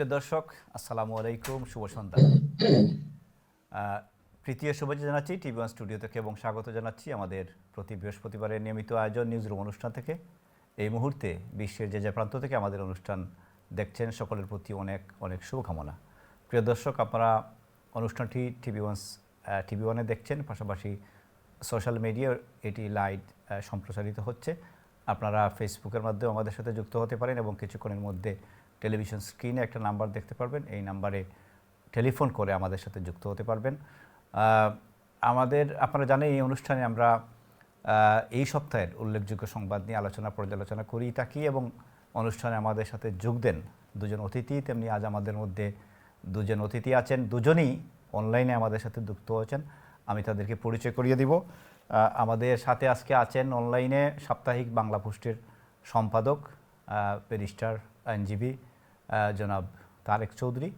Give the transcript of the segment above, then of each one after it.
প্রিয় দর্শক, আসসালামু আলাইকুম, শুভ সন্ধ্যা। প্রীতীয় শুভেচ্ছা জানাচ্ছি টিভি ওয়ান স্টুডিও থেকে এবং স্বাগত জানাচ্ছি আমাদের প্রতি বৃহস্পতিবারের নিয়মিত আয়োজন নিউজ রুম অনুষ্ঠান থেকে। এই মুহূর্তে বিশ্বের যে প্রান্ত থেকে আমাদের অনুষ্ঠান দেখছেন সকলের প্রতি অনেক অনেক শুভকামনা। প্রিয় দর্শক, আপনারা অনুষ্ঠানটি টিভি ওয়ানে দেখছেন, পাশাপাশি সোশ্যাল মিডিয়া এটি লাইভ সম্প্রচারিত হচ্ছে। আপনারা ফেসবুকের মাধ্যমে আমাদের সাথে যুক্ত হতে পারেন এবং কিছুক্ষণের মধ্যে টেলিভিশন স্ক্রিনে একটা নাম্বার দেখতে পারবেন। এই নাম্বারে টেলিফোন করে আমাদের সাথে যুক্ত হতে পারবেন। আপনারা জানেন এই অনুষ্ঠানে আমরা এই সপ্তাহের উল্লেখযোগ্য সংবাদ নিয়ে পর্যালোচনা করি থাকি এবং অনুষ্ঠানে আমাদের সাথে যোগ দেন দুজন অতিথি। তেমনি আজ আমাদের মধ্যে দুজন অতিথি আছেন, দুজনই অনলাইনে আমাদের সাথে যুক্ত হয়েছেন। আমি তাদেরকে পরিচয় করিয়ে দিব। আমাদের সাথে আজকে আছেন অনলাইনে সাপ্তাহিক বাংলা পোস্টের সম্পাদক, ব্যারিস্টার, আইনজীবী জনাব তারেক চৌধুরী।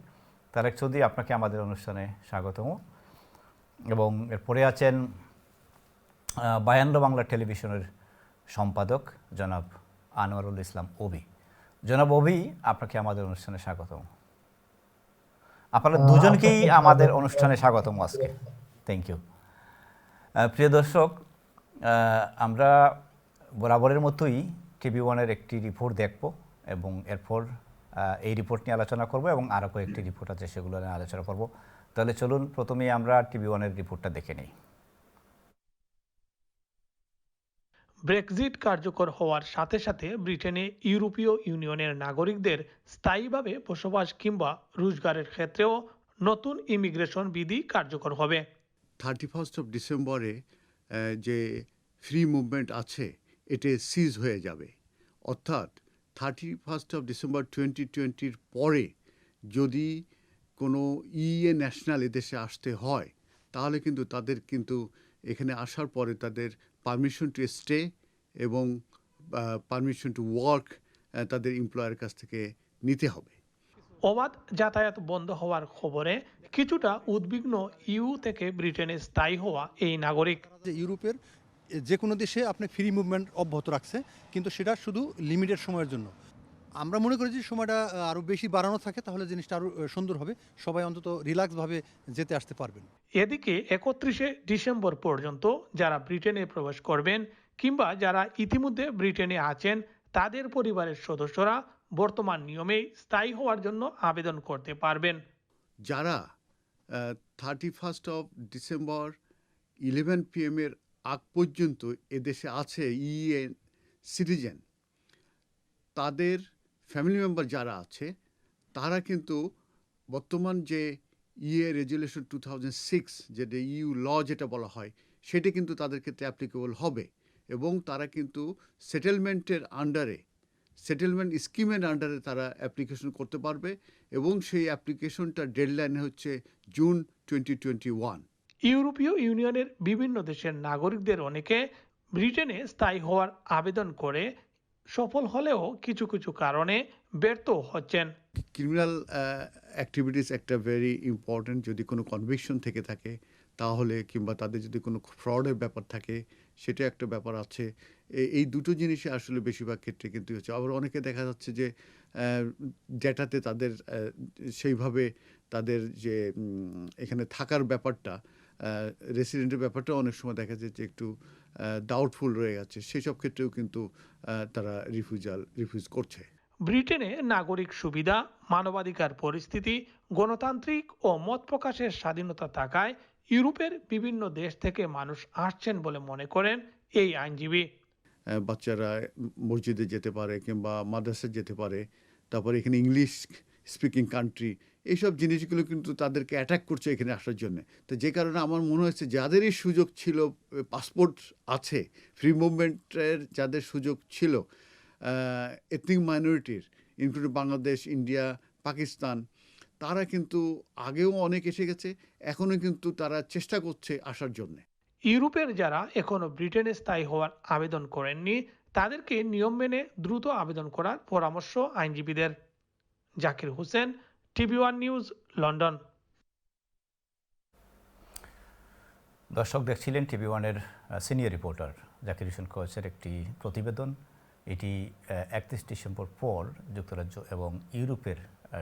আপনাকে আমাদের অনুষ্ঠানে স্বাগতম। এবং এরপরে আছেন বায়ান্ন বাংলা টেলিভিশনের সম্পাদক জনাব আনোয়ারুল ইসলাম অভি। জনাব অভি, আপনাকে আমাদের অনুষ্ঠানে স্বাগতম। আপনারা দুজনকেই আমাদের অনুষ্ঠানে স্বাগতম আজকে। Thank you. প্রিয় দর্শক, আমরা বরাবরের মতোই টিভি ওয়ানের একটি রিপোর্ট দেখব এবং এরপর এই রিপোর্ট নিয়ে আলোচনা করব এবং আরও কয়েকটি রিপোর্ট আছে সেগুলো নিয়ে আলোচনা করব। তাহলে চলুন প্রথমেই আমরা টিভি ওয়ানের রিপোর্টটা দেখে নিই। ব্রেক্সিট কার্যকর হওয়ার সাথে সাথে ব্রিটেনে ইউরোপীয় ইউনিয়নের নাগরিকদের স্থায়ীভাবে বসবাস কিংবা রোজগারের ক্ষেত্রেও নতুন ইমিগ্রেশন বিধি কার্যকর হবে। 31 ডিসেম্বরে যে ফ্রি মুভমেন্ট আছে এটা সিজ হয়ে যাবে। অর্থাৎ 31 ডিসেম্বর 2020 পরে যদি কোনো ন্যাশনাল এদেশে আসতে হয় তাহলে কিন্তু তাদের এখানে আসার পরে তাদের পারমিশন টু স্টে এবং পারমিশন টু ওয়ার্ক তাদের এমপ্লয়ারের কাছ থেকে নিতে হবে। অবাধ যাতায়াত বন্ধ হওয়ার খবরে কিছুটা উদ্বিগ্ন ইউ থেকে ব্রিটেনে স্থায়ী হওয়া এই নাগরিক। ইউরোপের যে কোনো দেশে আপনি ফ্রি মুভমেন্ট অব্যাহত রাখছে, কিন্তু সেটা শুধু লিমিটেড সময়ের জন্য। আমরা মনে করি যে সময়টা আরও বেশি বাড়ানো থাকে তাহলে জিনিসটা আরও সুন্দর হবে, সবাই অন্তত রিল্যাক্সভাবে যেতে আসতে পারবেন। এদিকে 31 ডিসেম্বর পর্যন্ত যারা ব্রিটেনে প্রবেশ করবেন কিংবা যারা ইতিমধ্যে ব্রিটেনে আছেন তাদের পরিবারের সদস্যরা বর্তমান নিয়মে স্থায়ী হওয়ার জন্য আবেদন করতে পারবেন। যারা 31 ডিসেম্বর 11 PM এর আগ পর্যন্ত এদেশে আছে সিটিজেন, তাদের ফ্যামিলি মেম্বার যারা আছে তারা কিন্তু বর্তমান যে রেজুলেশন 2006 যেটা ইউ ল যেটা বলা হয় সেটা কিন্তু তাদের ক্ষেত্রে অ্যাপ্লিকেবল হবে এবং তারা কিন্তু সেটেলমেন্ট স্কিমের আন্ডারে তারা অ্যাপ্লিকেশন করতে পারবে এবং সেই অ্যাপ্লিকেশনটা ডেডলাইন হচ্ছে জুন 2021। ইউরোপীয় ইউনিয়নের বিভিন্ন দেশের নাগরিকদের অনেকে ব্রিটেনে স্থায়ী হওয়ার আবেদন করে সফল হলেও কিছু কিছু কারণে ব্যর্থ হচ্ছেন। ক্রিমিনাল অ্যাক্টিভিটিস একটা ভেরি ইম্পর্ট্যান্ট। যদি কোনো কনভিকশন থেকে থাকে তাহলে, কিংবা তাদের যদি কোনো ফ্রডের ব্যাপার থাকে সেটা একটা ব্যাপার আছে। এই দুটো জিনিসই আসলে বেশিরভাগ ক্ষেত্রে কিন্তু হচ্ছে। আবার অনেকে দেখা যাচ্ছে যে ডেটাতে তাদের সেইভাবে তাদের যে এখানে থাকার ব্যাপারটা, রেসিডেন্টের ব্যাপারটা অনেক সময় দেখা যায় যে একটু ডাউটফুল রয়ে যাচ্ছে। সেসব ক্ষেত্রেও কিন্তু তারা রিফিউজ করছে। ব্রিটেনে নাগরিক সুবিধা, মানবাধিকার পরিস্থিতি, গণতান্ত্রিক ও মত প্রকাশের স্বাধীনতা থাকায় ইউরোপের বিভিন্ন দেশ থেকে মানুষ আসছেন বলে মনে করেন এই আইনজীবী। বাচ্চারা মসজিদে যেতে পারে কিংবা মাদ্রাসায় যেতে পারে, তারপরে এখানে ইংলিশ স্পিকিং কান্ট্রি, এইসব জিনিসগুলো কিন্তু তাদেরকে অ্যাটাক করছে এখানে আসার জন্য। তো যে কারণে আমার মনে হচ্ছে যাদেরই সুযোগ ছিল, পাসপোর্ট আছে, ফ্রি মুভমেন্টের যাদের সুযোগ ছিল, এথনিক মাইনরিটির ইনক্লুডিং বাংলাদেশ, ইন্ডিয়া, পাকিস্তান, তারা কিন্তু আগেও অনেক এসে গেছে, এখনও কিন্তু তারা চেষ্টা করছে আসার জন্যে। ইউরোপের যারা এখনো ব্রিটেনে স্থায়ী হওয়ার আবেদন করেননি তাদেরকে নিয়ম মেনে দ্রুত আবেদন করার পরামর্শ আইনজীবীদের। Zakir Hossain, TV one news, London. দর্শক দেখছিলেন টিভি ওয়ানের সিনিয়র রিপোর্টার জাকির হোসেন কোচের একটি প্রতিবেদন। এটি 31 ডিসেম্বর পর যুক্তরাজ্য এবং ইউরোপের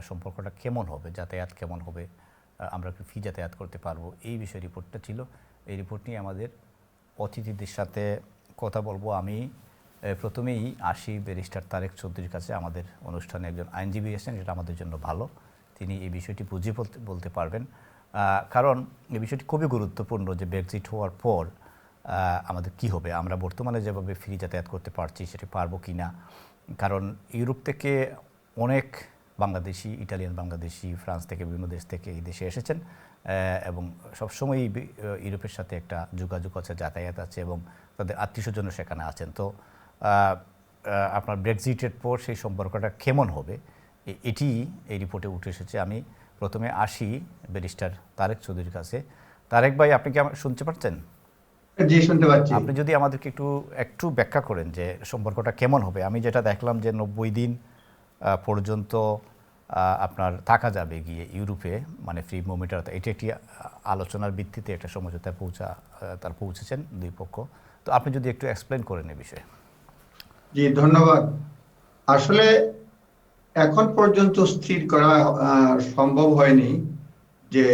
সম্পর্কটা কেমন হবে, যাতায়াত কেমন হবে, আমরা কি ফ্রি যাতায়াত করতে পারবো, এই বিষয়ে রিপোর্টটা ছিল। এই রিপোর্ট নিয়ে আমাদের অতিথিদের সাথে কথা বলবো। আমি প্রথমেই আসি ব্যারিস্টার তারেক চৌধুরীর কাছে। আমাদের অনুষ্ঠানে একজন আইনজীবী এসেছেন, এটা আমাদের জন্য ভালো, তিনি এই বিষয়টি বুঝিয়ে বলতে পারবেন। কারণ এই বিষয়টি খুবই গুরুত্বপূর্ণ যে ব্রেক্সিট হওয়ার পর আমাদের কি হবে, আমরা বর্তমানে যেভাবে ফ্রি যাতায়াত করতে পারছি সেটা পারবো কি না। কারণ ইউরোপ থেকে অনেক বাংলাদেশি, ইটালিয়ান বাংলাদেশি, ফ্রান্স থেকে, বিভিন্ন দেশ থেকে এই দেশে এসেছেন এবং সবসময়ই ইউরোপের সাথে একটা যোগাযোগ আছে, যাতায়াত আছে এবং তাদের আত্মীয়স্বজনও সেখানে আছেন। তো আপনার ব্রেক্সিটের পর সেই সম্পর্কটা কেমন হবে এটি এই রিপোর্টে উঠে এসেছে। আমি প্রথমে আসি ব্যারিস্টার তারেক চৌধুরীর কাছে। তারেক ভাই, আপনি কি শুনতে পাচ্ছেন? জি, শুনতে পাচ্ছি। আপনি যদি আমাদেরকে একটু ব্যাখ্যা করেন যে সম্পর্কটা কেমন হবে। আমি যেটা দেখলাম যে 90 দিন পর্যন্ত আপনার থাকা যাবে গিয়ে ইউরোপে, মানে ফ্রি মুভমেন্টের, এটি একটি আলোচনার ভিত্তিতে একটা সমঝোতায় পৌঁছেছেন দুই পক্ষ। তো আপনি যদি একটু এক্সপ্লেন করেন এই বিষয়ে। জি, ধন্যবাদ। আসলে এখন পর্যন্ত স্থির করা সম্ভব হয়নি যে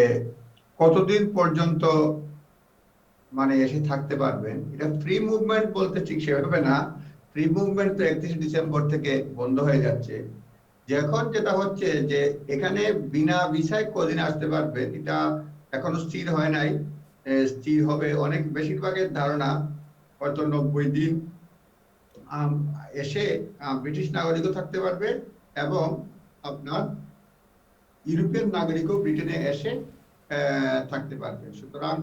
কতদিন পর্যন্ত মানে এসে থাকতে পারবেন। এটা ফ্রি মুভমেন্ট বলতে ঠিক সেভাবে না। ফ্রি মুভমেন্ট তো 31 ডিসেম্বর থেকে বন্ধ হয়ে যাচ্ছে। এখন যেটা হচ্ছে যে এখানে বিনা ভিসায় কদিন আসতে পারবে এটা এখনো স্থির হয় নাই। স্থির হবে, অনেক বেশিরভাগের ধারণা হয়তো 90 দিন এসে ব্রিটিশ নাগরিকও থাকতে পারবে এবং আপনার ইউরোপিয়ান নাগরিকও ব্রিটেনে এসে থাকতে পারবে। সুতরাং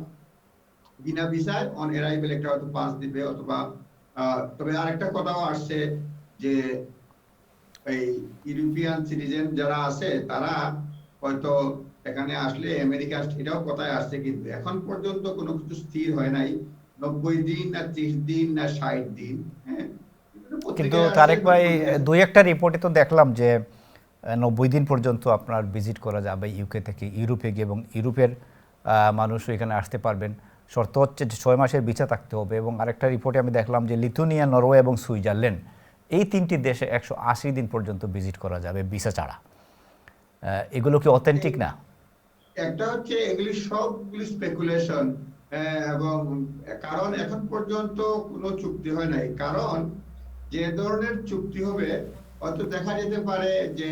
বিনা ভিসায় অন অ্যারাইভেল একটা হয়তো পাস দিবে অথবা তবে আরেকটা কথাও আসছে যে এই ইউরোপিয়ান সিটিজেন যারা আছে তারা হয়তো এখানে আসলে আমেরিকা, এটাও কথায় আসছে, কিন্তু এখন পর্যন্ত কোনো কিছু স্থির হয় নাই। 90 দিন না 30 দিন না 60 দিন। হ্যাঁ, কিন্তু তারেক ভাই, দুই একটা রিপোর্টে তো দেখলাম যে 90 দিন পর্যন্ত আপনার ভিজিট করা যাবে ইউকে থেকে ইউরোপে গিয়ে, এবং ইউরোপের মানুষও এখানে আসতে পারবেন। শর্ত হচ্ছে যে 6 মাসের ভিসা থাকতে হবে। এবং আরেকটা রিপোর্টে আমি দেখলাম যে লিথুনিয়া, নরওয়ে এবং সুইজারল্যান্ড, এই 3টি দেশে 180 দিন পর্যন্ত ভিজিট করা যাবে ভিসা ছাড়া। এগুলো কি অথেন্টিক না? একটা হচ্ছে এগুলি সবগুলি স্পেকুলেশন, এবং কারণ এখন পর্যন্ত কোনো চুক্তি হয় নাই। কারণ যে ধরনের চুক্তি হবে হয়তো দেখা যেতে পারে যে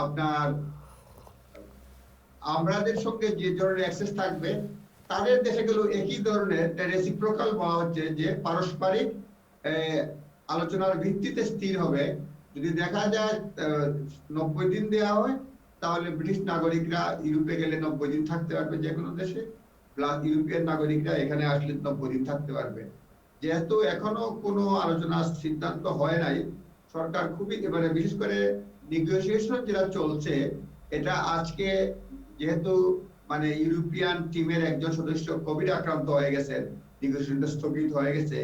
আপনার আমাদের সঙ্গে যে ধরনের অ্যাক্সেস থাকবে তাদের দেশে গেলেও একই ধরনের রেসিপ্রোকাল বলা হচ্ছে যে পারস্পরিক আলোচনার ভিত্তিতে স্থির হবে। যদি দেখা যায় 90 দিন দেওয়া হয় তাহলে ব্রিটিশ নাগরিকরা ইউরোপে গেলে 90 দিন থাকতে পারবে যে কোনো দেশে, প্লাস ইউরোপিয়ান নাগরিকরা এখানে আসলে 90 দিন থাকতে পারবে। যেহেতু এখনো কোনো আলোচনার সিদ্ধান্ত হয় নাই, সরকার খুবই এবারে বিশেষ করে নেগোসিয়েশন যেটা চলছে এটা আজকে যেহেতু মানে ইউরোপিয়ান টিমের একজন সদস্য কোভিড আক্রান্ত হয়ে গেছেন, নেগোসিয়েশনটা স্থগিত হয়ে গেছে।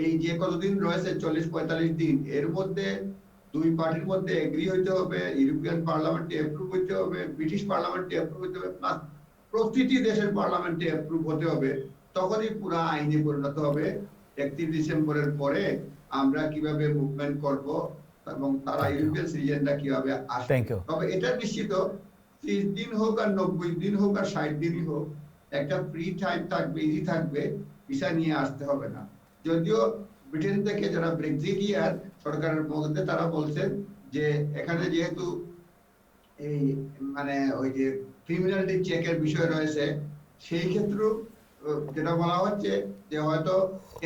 এই যে কতদিন রয়েছে 40-45 দিন, এর মধ্যে দুই পার্টির মধ্যে এগ্রি হইতে হবে, ইউরোপিয়ান পার্লামেন্টে অ্যাপ্রুভ হইতে হবে, ব্রিটিশ পার্লামেন্টে অ্যাপ্রুভ হইতে হবে, প্লাস প্রতিটি দেশের পার্লামেন্টে অ্যাপ্রুভ হতে হবে। তখনই পুরো আইনে পরিণত হবে। 31 ডিসেম্বরের পরে আমরা কিভাবে মুভমেন্ট করব এবং তারা ইউরোপিয়ান সিটিজেনরা কিভাবে আসবে। তবে এটা নিশ্চিত 30 দিন হোক আর 90 দিন হোক আর 60 দিনই হোক, একটা ফ্রি টাইম থাকবে, ইজি থাকবে, ভিসা নিয়ে আসতে হবে না। যদিও ব্রিটেন থেকে যারা ব্রেক্সিটিয়ার সরকারের মধ্যে তারা বলছেন যে এখানে যেহেতু এই মানে ওই যে ক্রিমিনালিটি চেকের বিষয় রয়েছে, সেই ক্ষেত্রেও যেটা বলা হচ্ছে যে হয়তো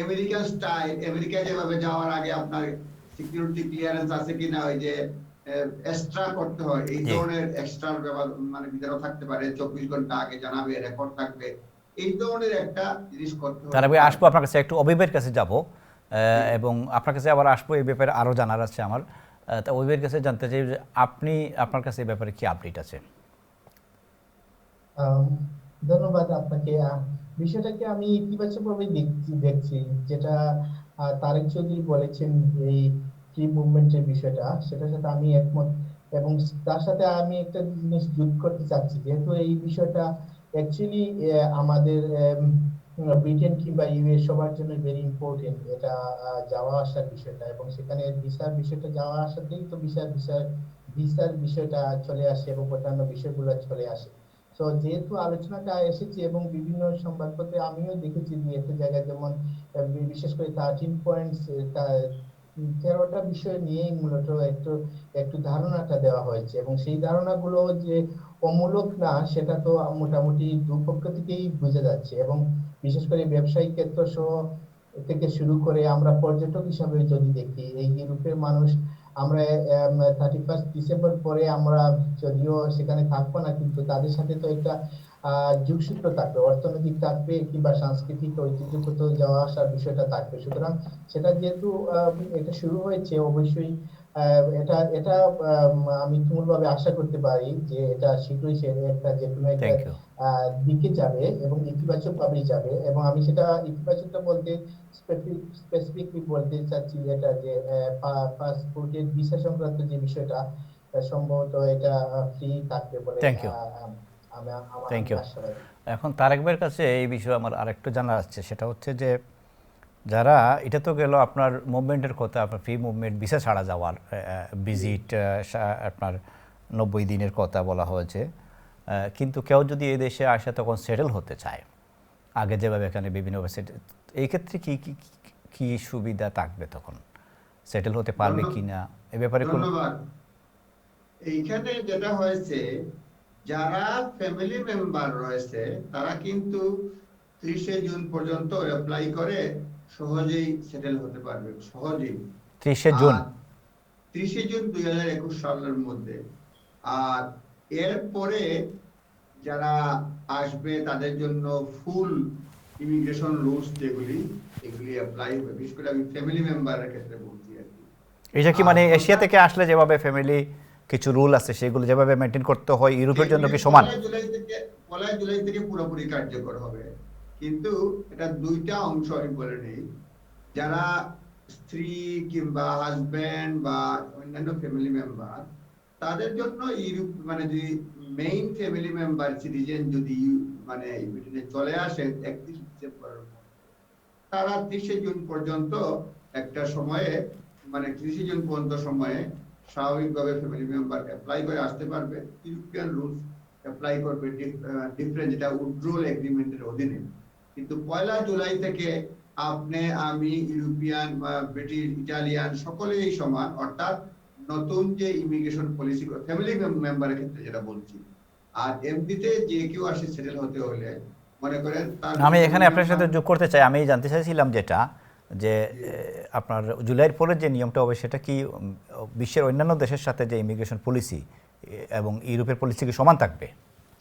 আমেরিকান স্টাইল, আমেরিকা যেভাবে যাওয়ার আগে আপনার সিকিউরিটি ক্লিয়ারেন্স আছে কিনা, ওই যে এক্সট্রা করতে হয়, এই ধরনের এক্সট্রা মানে ভিতরে থাকতে পারে, 24 ঘন্টা আগে জানাবে, রেকর্ড থাকবে, এই ধরনের একটা জিনিস করতে হবে। তার আগে আসবো আপনার কাছে, একটু অভিবের কাছে যাব এবং আপনার কাছে আবার আসবো, এই ব্যাপারে আরও জানার আছে আমার। তা অভিবের কাছে জানতে চাই যে আপনার কাছে এই ব্যাপারে কি আপডেট আছে? ধন্যবাদ আপনাকে। বিষয়টাকে আমি ইতিবাচকভাবে দেখছি, যেটা তারেক চৌধুরী বলেছেন এই ফ্রি মুভমেন্টের বিষয়টা, সেটার সাথে আমি একমত। এবং তার সাথে আমি একটা জিনিস যোগ করতে চাচ্ছি, যেহেতু এই বিষয়টা অ্যাকচুয়ালি আমাদের ব্রিটেন কিংবা ইউএস সবার জন্য ভেরি ইম্পর্টেন্ট, এটা যাওয়া আসার বিষয়টা, এবং সেখানে ভিসার বিষয়টা যাওয়া আসাতেই তো ভিসার ভিসার বিষয়টা চলে আসে এবং অন্যান্য বিষয়গুলো চলে আসে। তো যেহেতু আলোচনাটা এসেছে এবং বিভিন্ন সংবাদপত্রে আমিও দেখেছি দুই একটা জায়গায়, যেমন বিশেষ করে 13 পয়েন্টস 13টা বিষয় নিয়েই মূলত একটু একটু ধারণাটা দেওয়া হয়েছে, এবং সেই ধারণাগুলো যে অমূলক না সেটা তো মোটামুটি দুপক্ষ থেকেই বোঝা যাচ্ছে। এবং বিশেষ করে ব্যবসায়িক ক্ষেত্র সহ থেকে শুরু করে আমরা পর্যটক হিসাবে যদি দেখি, এই ইউরোপের মানুষ আমরা 31 ডিসেম্বর পরে আমরা যদিও সেখানে থাকবো না, কিন্তু তাদের সাথে তো একটা যোগসূত্র থাকবে, অর্থনৈতিক থাকবে কিংবা সাংস্কৃতিক ঐতিহ্যগত যাওয়া আসার বিষয়টা থাকবে। সুতরাং সেটা যেহেতু এটা শুরু হয়েছে, অবশ্যই এটা এটা আমি তুমুলভাবে আশা করতে পারি যে এটা শীঘ্রই সে একটা যে কোনো একটা থ্যাংক ইউ। দিকে যাবে এবং ইতিবাচক ভাবেই যাবে। এবং আমি সেটা ইতিবাচকটা বলতে স্পেসিফিকলি বলতে চাচ্ছি যেটা যে পাসপোর্টের ভিসা সংক্রান্ত যে বিষয়টা সম্ভবত এটা ফ্রি থাকবে বলে থ্যাংক ইউ। আমি থ্যাংক আমি ইউ। আশাবাদী। এখন তারেক ভাইয়ের কাছে এই বিষয়ে আমার আরেকটু জানা যাচ্ছে, সেটা হচ্ছে যে যারা, এটা তো গেল আপনার মুভমেন্টের কথা, আপনার ফ্রি মুভমেন্ট ভিসা ছাড়া যাওয়ার ভিজিট, আপনার 90 দিনের কথা বলা হয়েছে। কিন্তু কেউ যদি এই দেশে আসে তখন সেটেল হতে চায়, আগে যেভাবে এখানে বিভিন্ন এই ক্ষেত্রে কি কি কি সুবিধা থাকবে, তখন সেটেল হতে পারবে কি না এ ব্যাপারে কোনো? ধন্যবাদ। এইখানে যেটা হয়েছে, যারা ফ্যামিলি মেম্বার রয়েছে তারা কিন্তু 30শে জুন পর্যন্ত অ্যাপ্লাই করে সহজেই সেটেল হতে পারবে, সহজেই। 30শে জুন? 30শে জুন 2021 সালের মধ্যে। আর এরপরে যারা আসবে তাদের জন্য ফুল ইমিগ্রেশন রুলস যেগুলি, এগুলি অ্যাপ্লাই হবে। বিশেষ করে আমি ফ্যামিলি মেম্বারের ক্ষেত্রে বলছি আর কি। এটা কি মানে এশিয়া থেকে আসলে যেভাবে ফ্যামিলি কিছু রুল আছে সেগুলো যেভাবে মেনটেন করতে হয়, ইউরোপের জন্য কি সমান? 1 জুলাই থেকে পুরোপুরি কার্যকর হবে। কিন্তু এটা দুইটা অংশ আমি বলে নেই। যারা স্ত্রী কিংবা হাজবেন্ড বা অন্যান্য ফ্যামিলি মেম্বার, তাদের জন্য ইউরোপ মানে যদি মেইন ফ্যামিলি মেম্বার সিটিজেন যদি মানে ব্রিটেনে চলে আসে 31 ডিসেম্বরের মধ্যে, তারা 30শে জুন পর্যন্ত একটা সময়ে মানে 30শে জুন পর্যন্ত সময়ে স্বাভাবিকভাবে ফ্যামিলি মেম্বার অ্যাপ্লাই করে আসতে পারবে। ইউরোপিয়ান রুলস অ্যাপ্লাই করবে ডিফারেন্ট, যেটা উইথড্রল এগ্রিমেন্টের অধীনে। কিন্তু 1 জুলাই থেকে আপনি আমি ইউরোপিয়ান বা ব্রিটিশ ইটালিয়ান সকলেই সমান, অর্থাৎ নতুন যে ইমিগ্রেশন পলিসি ফ্যামিলি মেম্বারের ক্ষেত্রে যেটা বলছি। আর এমনিতে যে কেউ আসে সেটেল হতে হলে মনে করেন আমি এখানে আপনার সাথে যোগ করতে চাই, আমি জানতে চাইছিলাম যেটা যে আপনার জুলাইয়ের পরে যে নিয়মটা হবে সেটা কি বিশ্বের অন্যান্য দেশের সাথে যে ইমিগ্রেশন পলিসি এবং ইউরোপের পলিসি কি সমান থাকবে?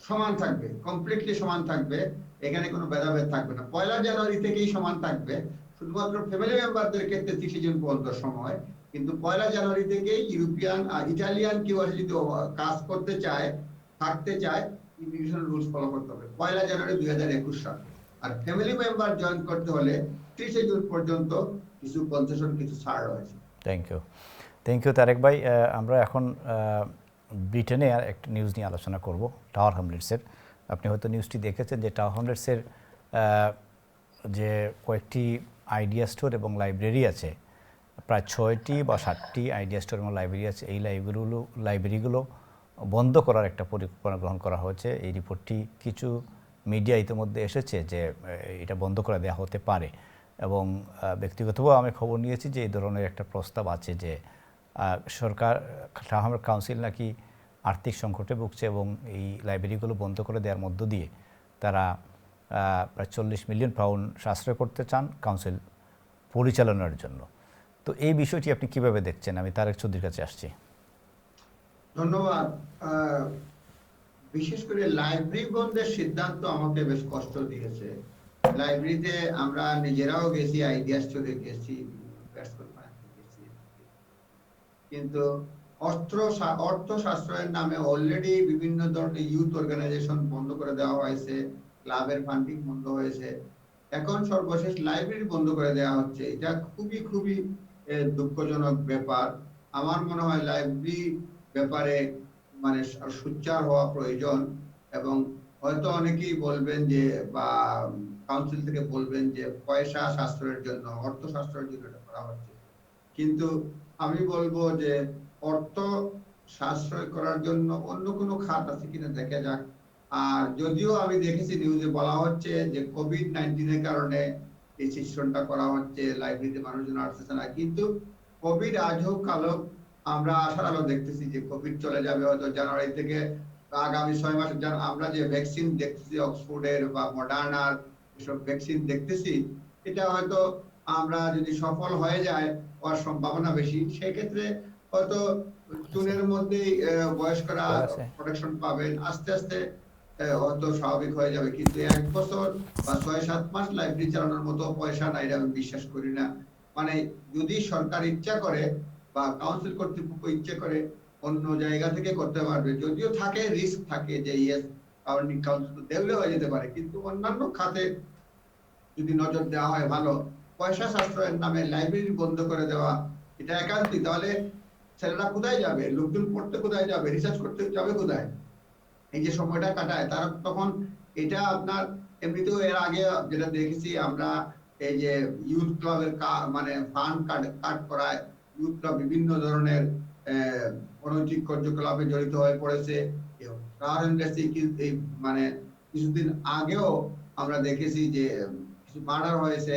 সমান থাকবে, কমপ্লিটলি সমান থাকবে। এখানে কোনো ভেদাভেদ থাকবে না। 1 জানুয়ারি থেকেই সমান থাকবে, শুধুমাত্র ফ্যামিলি মেম্বারদের ক্ষেত্রে 30শে জুন পর্যন্ত সময়। কিন্তু 1 জানুয়ারি থেকে ইউরোপিয়ান আর ইটালিয়ান কেউ আসে যদি কাজ করতে চায়, থাকতে চায়, ইমিগ্রেশন রুলস ফলো করতে হবে 1 জানুয়ারি 2021 সাল। আর ফ্যামিলি মেম্বার জয়েন করতে হলে 30শে জুন পর্যন্ত কিছু কনসেশন, কিছু ছাড় রয়েছে। Thank you. Thank you Tarek ভাই। আমরা এখন ব্রিটেনে একটা নিউজ নিয়ে আলোচনা করব, টাওয়ার হ্যামলেটসের। আপনি হয়তো নিউজটি দেখেছেন যে টাওয়ার হ্যামলেটসের যে কয়েকটি আইডিয়া স্টোর এবং লাইব্রেরি আছে, প্রায় 6টি বা 7টি আইডিয়া স্টোর এবং লাইব্রেরি আছে। এই লাইব্রেরিগুলো বন্ধ করার একটা পরিকল্পনা গ্রহণ করা হয়েছে। এই রিপোর্টটি কিছু মিডিয়া ইতিমধ্যে এসেছে যে এটা বন্ধ করে দেওয়া হতে পারে, এবং ব্যক্তিগতভাবে আমি খবর নিয়েছি যে এই ধরনের একটা প্রস্তাব আছে যে সরকার, টাওয়ার কাউন্সিল নাকি আর্থিক সংকটে ভুগছে এবং এই লাইব্রেরিগুলো বন্ধ করে দেওয়ার মধ্য দিয়ে তারা প্রায় 40 মিলিয়ন পাউন্ড সাশ্রয় করতে চান কাউন্সিল পরিচালনার জন্য। তো এই বিষয়টি আপনি কিভাবে দেখছেন? আমি তারেক চৌধুরীর কাছে আসছি। ধন্যবাদ। বিশেষ করে লাইব্রেরি বন্ধের সিদ্ধান্ত আমাকে বেশ কষ্ট দিয়েছে। লাইব্রেরিতে আমরা নিজেরাও গেছি, আইডিয়া স্টোরে গেছি, গেছি, কিন্তু অর্থ সাশ্রয়ের নামে অলরেডি বিভিন্ন ধরনের ইউথ অর্গানাইজেশন বন্ধ করে দেওয়া হয়েছে, ক্লাবের ফান্ডিং বন্ধ হয়েছে, এখন সর্বশেষ লাইব্রেরি বন্ধ করে দেওয়া হচ্ছে। এটা খুবই খুবই দুঃখজনক ব্যাপার। আমার মনে হয় লাইব্রেরি ব্যাপারে মানে সোচ্চার হওয়া প্রয়োজন, এবং হয়তো অনেকেই বলবেন যে বা কাউন্সিল থেকে বলবেন যে পয়সা সাশ্রয়ের জন্য, অর্থ সাশ্রয়ের জন্য এটা করা হচ্ছে। কিন্তু আমি বলবো যে অর্থ সাশ্রয় করার জন্য অন্য কোনো খাত আছে কিনা দেখা যাক। আর যদিও আমি দেখেছি নিউজে বলা হচ্ছে যে কোভিড-19 কারণে এই সিস্টেমটা করা হচ্ছে, লাইব্রেরিতে মানুষজন আসতেছে না, কিন্তু কোভিড আজ হোক কাল হোক আমরা আশার আলো দেখতেছি যে কোভিড চলে যাবে হয়তো জানুয়ারি থেকে। আগামী 6 মাস আমরা যে ভ্যাকসিন দেখতেছি অক্সফোর্ডের বা মডার্নার এসব ভ্যাকসিন দেখতেছি, এটা হয়তো আমরা যদি সফল হয়ে যায় হওয়ার সম্ভাবনা বেশি। সেক্ষেত্রে হয়তো জুনের মধ্যেই বয়স্করা প্রোটেকশন পাবেন, আস্তে আস্তে হয়তো স্বাভাবিক হয়ে যাবে। কিন্তু 1 বছর বা 6-7 মাস লাইব্রেরি চালানোর মতো পয়সা নাই, এটা আমি বিশ্বাস করি না। মানে যদি সরকার ইচ্ছা করে বা কাউন্সিল কর্তৃপক্ষ ইচ্ছা করে অন্য জায়গা থেকে করতে পারবে, যদিও থাকে রিস্ক থাকে যে ইয়েস কাউন্সিল দেউলে হয়ে যেতে পারে, কিন্তু অন্যান্য খাতে যদি নজর দেওয়া হয় ভালো, পয়সা সাশ্রয়ের নামে লাইব্রেরি বন্ধ করে দেওয়া এটা একান্তই, তাহলে ছেলেরা কোথায় যাবে, লোকজন পড়তে কোথায় যাবে, রিসার্চ করতে যাবে কোথায়? এই যে সময়টা কাটায় তারা তখন এটা আপনার এমনিতেও এর আগে যেটা দেখেছি আমরা, এই যে ইউথ ক্লাবের মানে ফান্ড কাট করায় ইউথরা বিভিন্ন ধরনের অনৈতিক কার্যকলাপে জড়িত হয়ে পড়েছে। এই মানে কিছুদিন আগেও আমরা দেখেছি যে কিছু মার্ডার হয়েছে,